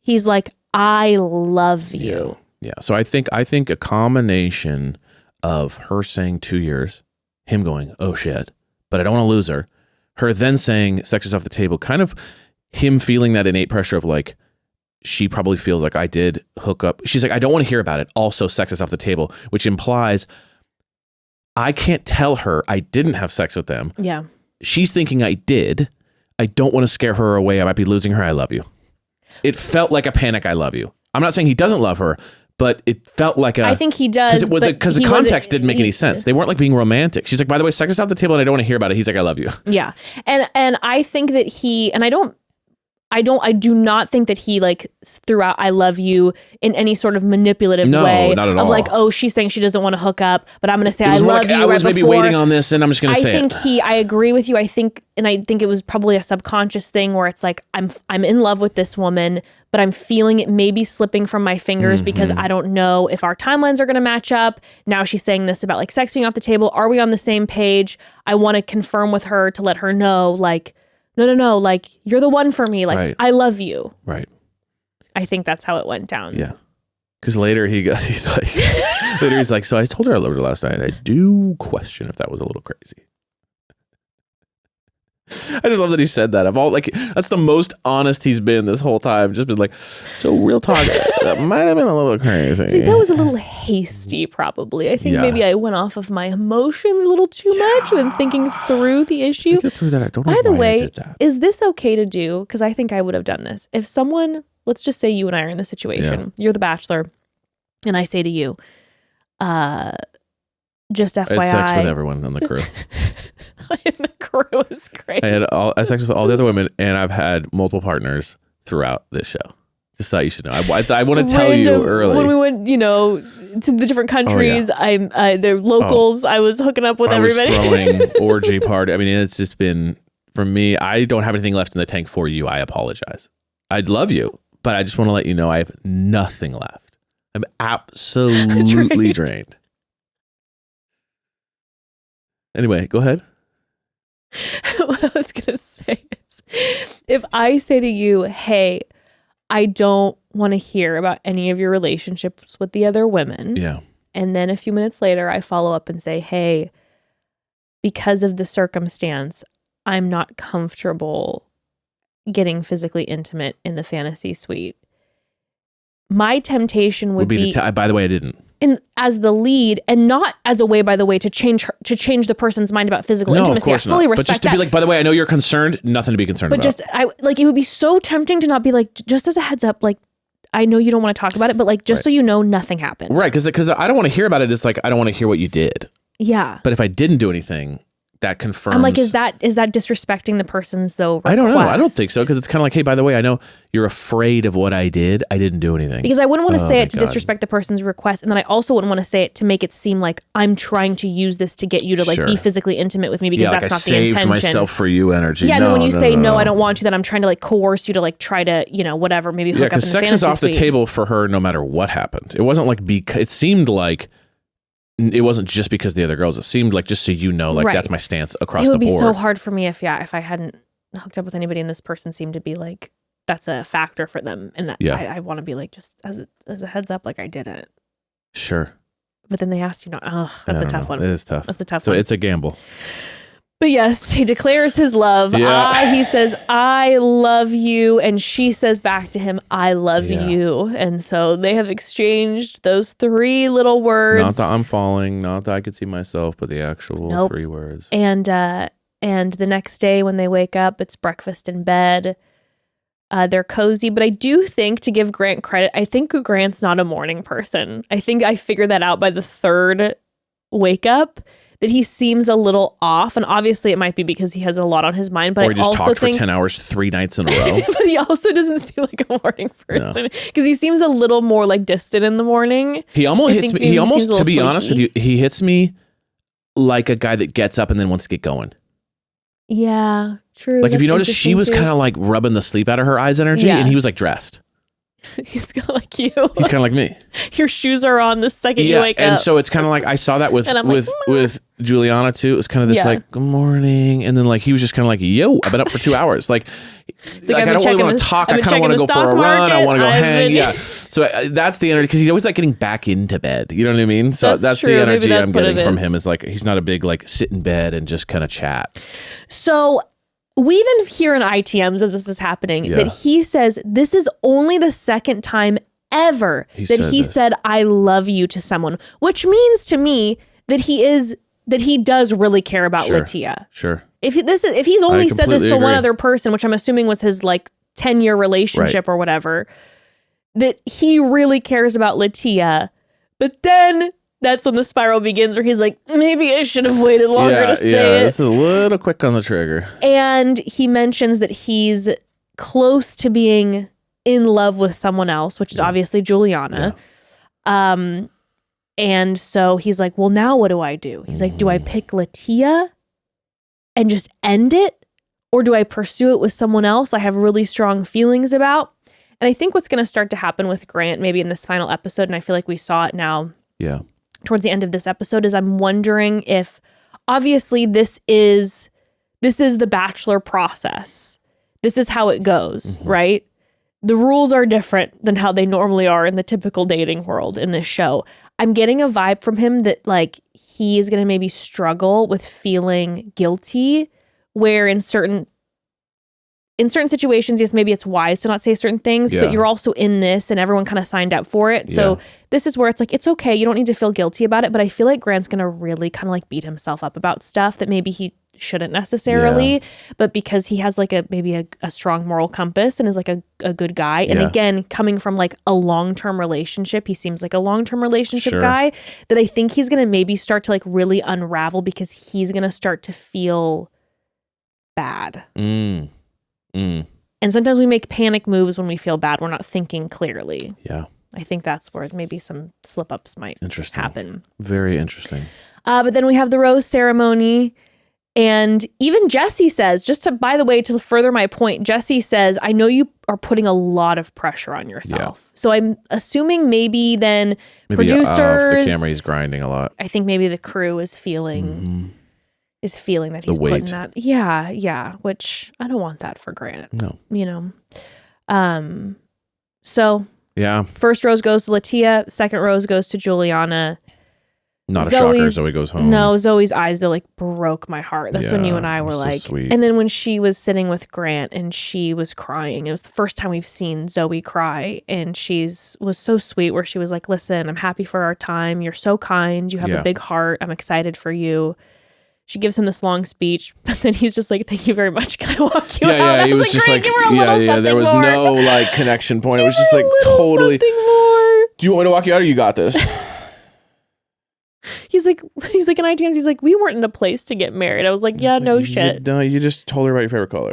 he's like, I love you. Yeah. So I think a combination of her saying 2 years, him going, oh shit, but I don't want to lose her. Her then saying sex is off the table, kind of him feeling that innate pressure of like, she probably feels like I did hook up. She's like, I don't want to hear about it. Also, sex is off the table, which implies I can't tell her I didn't have sex with them. Yeah. She's thinking I did. I don't want to scare her away. I might be losing her. I love you. It felt like a panic. I love you. I'm not saying he doesn't love her, but it felt like a... I think he does. Because the context didn't make any sense. They weren't like being romantic. She's like, by the way, sex is off the table and I don't want to hear about it. He's like, I love you. Yeah. And I think that I do not think that he like threw out I love you in any sort of manipulative way. Not at of all. Like, oh, she's saying she doesn't want to hook up, but I'm going to say I love you. I was maybe waiting on this and I'm just going to say it. I agree with you. I think it was probably a subconscious thing where it's like, I'm in love with this woman, but I'm feeling it maybe slipping from my fingers because I don't know if our timelines are going to match up. Now she's saying this about like sex being off the table. Are we on the same page? I want to confirm with her to let her know like, no, like you're the one for me. Like right. I love you. Right. I think that's how it went down. Yeah. Because later he's like, so I told her I loved her last night. I do question if that was a little crazy. I just love that he said that. That's the most honest he's been this whole time. Just been like, so real talk, that might have been a little crazy. See, that was a little hasty, probably. I think maybe I went off of my emotions a little too much and then thinking through the issue. Through that. I don't know By the why I way, did that. is this okay to do? Because I think I would have done this. If someone, let's just say you and I are in this situation, you're the Bachelor, and I say to you, just FYI. I had sex with everyone on the crew. The crew is great. I had sex with all the other women, and I've had multiple partners throughout this show. Just thought you should know. I want to tell you early. When we went, to the different countries, they're locals. I was hooking up with everybody. I was throwing orgy party. I mean, it's just been, for me, I don't have anything left in the tank for you. I apologize. I'd love you, but I just want to let you know I have nothing left. I'm absolutely drained. Anyway, go ahead. What I was going to say is, if I say to you, hey, I don't want to hear about any of your relationships with the other women. Yeah. And then a few minutes later, I follow up and say, hey, because of the circumstance, I'm not comfortable getting physically intimate in the fantasy suite. My temptation would be by the way, I didn't. As the lead, and not as a way, by the way, to change the person's mind about physical intimacy. Of course I fully not. respect But just to be like, by the way, I know you're concerned. Nothing to be concerned about. But it would be so tempting to not be like, just as a heads up, like, I know you don't want to talk about it, but like, just so you know, nothing happened. Right, because I don't want to hear about it. It's like I don't want to hear what you did. Yeah. But if I didn't do anything, that confirms. I'm like, is that disrespecting the person's though request? I don't know. I don't think so, because it's kind of like, hey, by the way, I know you're afraid of what I did. I didn't do anything. Because I wouldn't want to say it to disrespect the person's request, and then I also wouldn't want to say it to make it seem like I'm trying to use this to get you to like be physically intimate with me, because that's not the intention. I saved myself for you energy. Yeah, and then when you say no, I don't want you, then I'm trying to like coerce you to like try to whatever, maybe hook up in the fantasy suite. Because sex is off the table for her no matter what happened. It wasn't like it seemed like. It wasn't just because the other girls. It seemed like, just so you know, like that's my stance across the board. It would be so hard for me if I hadn't hooked up with anybody and this person seemed to be like, that's a factor for them. And I want to be like, just as a heads up, like I didn't. Sure. But then they asked you not. Oh, that's a tough one. It is tough. That's a tough one. So it's a gamble. But yes, he declares his love. Yeah. He says, I love you. And she says back to him, I love you. And so they have exchanged those 3 little words. Not that I'm falling, not that I could see myself, but the actual 3 words. And the next day when they wake up, it's breakfast in bed. They're cozy. But I do think, to give Grant credit, I think Grant's not a morning person. I think I figured that out by the 3rd wake up, that he seems a little off, and obviously it might be because he has a lot on his mind. But or he just talked for 10 hours 3 nights in a row. But he also doesn't seem like a morning person, because he seems a little more like distant in the morning. He almost hits me. He almost, to be honest with you, he hits me like a guy that gets up and then wants to get going. Yeah, true. Like if you notice, she was kind of like rubbing the sleep out of her eyes energy, and he was like dressed. He's kind of like you. He's kind of like me. Your shoes are on the second you wake up. And so it's kind of like I saw that with Julianna too. It was kind of this like, good morning. And then like he was just kind of like, yo, I've been up for 2 hours. Like I don't really want to talk. I kind of want to go for a run. I want to go hang. Yeah. So that's the energy because he's always like getting back into bed. You know what I mean? So that's the energy I'm getting from him is like he's not a big like sit in bed and just kind of chat. So we even hear in ITMs as this is happening that he says this is only the second time ever he said I love you to someone, which means to me that he does really care about Litia. Sure. If he's only said this to one other person, which I'm assuming was his like 10-year relationship or whatever, that he really cares about Litia. But then that's when the spiral begins where he's like, maybe I should have waited longer to say it. This is a little quick on the trigger. And he mentions that he's close to being in love with someone else, which is obviously Julianna. Yeah. And so he's like, well, now what do I do? He's like, do I pick Litia and just end it? Or do I pursue it with someone else I have really strong feelings about? And I think what's going to start to happen with Grant, maybe in this final episode, and I feel like we saw it now towards the end of this episode, is I'm wondering if, obviously, this is the Bachelor process. This is how it goes, right? The rules are different than how they normally are in the typical dating world in this show. I'm getting a vibe from him that like he is going to maybe struggle with feeling guilty, where in certain situations, yes, maybe it's wise to not say certain things, but you're also in this and everyone kind of signed up for it. So this is where it's like, it's okay. You don't need to feel guilty about it. But I feel like Grant's going to really kind of like beat himself up about stuff that maybe he shouldn't necessarily, but because he has like maybe a strong moral compass and is like a good guy. And again, coming from like a long-term relationship, he seems like a long-term relationship guy, that I think he's going to maybe start to like really unravel because he's going to start to feel bad. And sometimes we make panic moves when we feel bad. We're not thinking clearly. Yeah. I think that's where maybe some slip-ups might happen. Very interesting. But then we have the rose ceremony. And even Jesse says, by the way, to further my point, Jesse says, I know you are putting a lot of pressure on yourself. So I'm assuming maybe producers. The camera, he's grinding a lot. I think maybe the crew is feeling that he's putting that. Yeah. Which I don't want that for Grant. No. You know? So. Yeah. First rose goes to Litia. Second rose goes to Julianna. Not a shocker. Zoe goes home. No, Zoe's eyes though like broke my heart. That's when you and I were like, sweet. And then when she was sitting with Grant and she was crying, it was the first time we've seen Zoe cry, and was so sweet where she was like, listen, I'm happy for our time. You're so kind. You have a big heart. I'm excited for you. She gives him this long speech, but then he's just like, thank you very much. Can I walk you out? Yeah, he was just like, there was no like connection point. It was just like totally. Do you want me to walk you out or you got this? He's like in ITMs, he's like, we weren't in a place to get married. I was like, yeah, no shit. No, you just told her about your favorite color.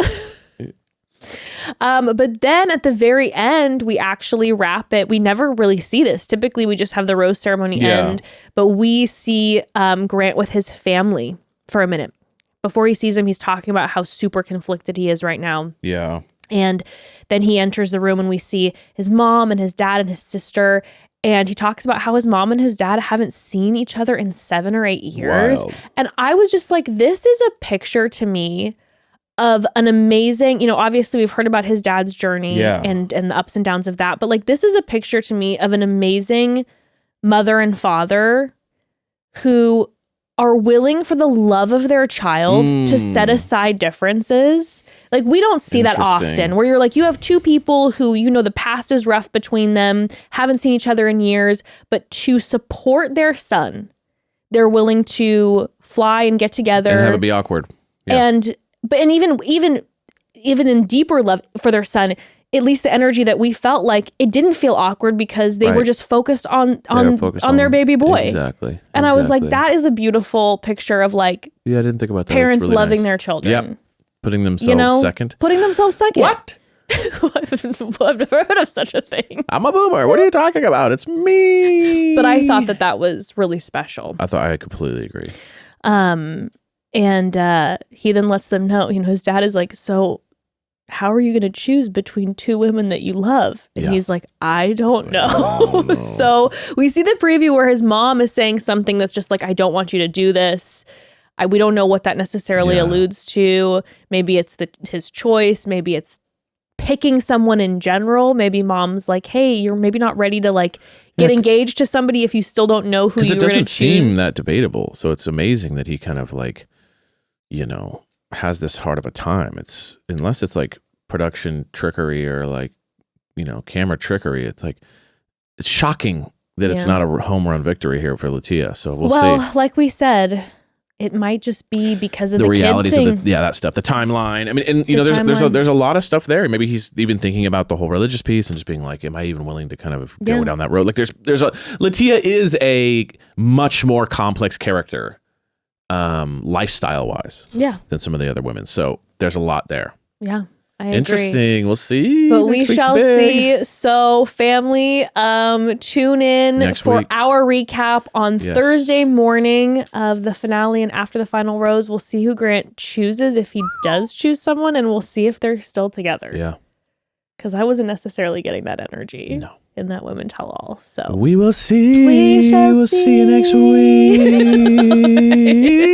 But then at the very end, we actually wrap it. We never really see this. Typically, we just have the rose ceremony end, but we see Grant with his family for a minute. Before he sees him, he's talking about how super conflicted he is right now. Yeah. And then he enters the room and we see his mom and his dad and his sister. And he talks about how his mom and his dad haven't seen each other in 7 or 8 years. Wild. And I was just like, this is a picture to me of an amazing, obviously we've heard about his dad's journey and the ups and downs of that. But like, this is a picture to me of an amazing mother and father who are willing for the love of their child to set aside differences. Like, we don't see that often, where you're like, you have two people who, the past is rough between them, haven't seen each other in years, but to support their son, they're willing to fly and get together. And have it be awkward. Yeah. And even in deeper love for their son, at least the energy that we felt like, it didn't feel awkward because they were just focused on their baby boy. Exactly. And I was like, that is a a picture of like, I didn't think about that. Parents really loving their children. Yep. Putting themselves second. Putting themselves second. What? I've never heard of such a thing. I'm a boomer. What are you talking about? It's me. But I thought that was really special. I completely agree. And he then lets them know, his dad is like so how are you going to choose between two women that you love? And he's like, I don't know. No. So we see the preview where his mom is saying something that's just like, I don't want you to do this. We don't know what that necessarily alludes to. Maybe it's his choice. Maybe it's picking someone in general. Maybe mom's like, hey, you're maybe not ready to like get engaged to somebody if you still don't know who you're going to choose. It doesn't seem that debatable. So it's amazing that he kind of like, you know, has this hard of a time. It's unless it's like production trickery or like, you know, camera trickery. It's like, it's shocking that it's not a home run victory here for Litia. So we'll see. Well, like we said, it might just be because of the realities kid thing. of that stuff, the timeline. I mean, and you know, there's a lot of stuff there. Maybe he's even thinking about the whole religious piece and just being like, am I even willing to kind of go down that road? Like Litia is a much more complex character, lifestyle wise, than some of the other women. So there's a lot there. Yeah. I agree. Interesting. We'll see. But we shall see. So family, tune in for our recap on Thursday morning of the finale and after the final rose. We'll see who Grant chooses, if he does choose someone, and we'll see if they're still together. Yeah. Because I wasn't necessarily getting that energy in that Women Tell All. So we will see. We shall see. We'll see you next week.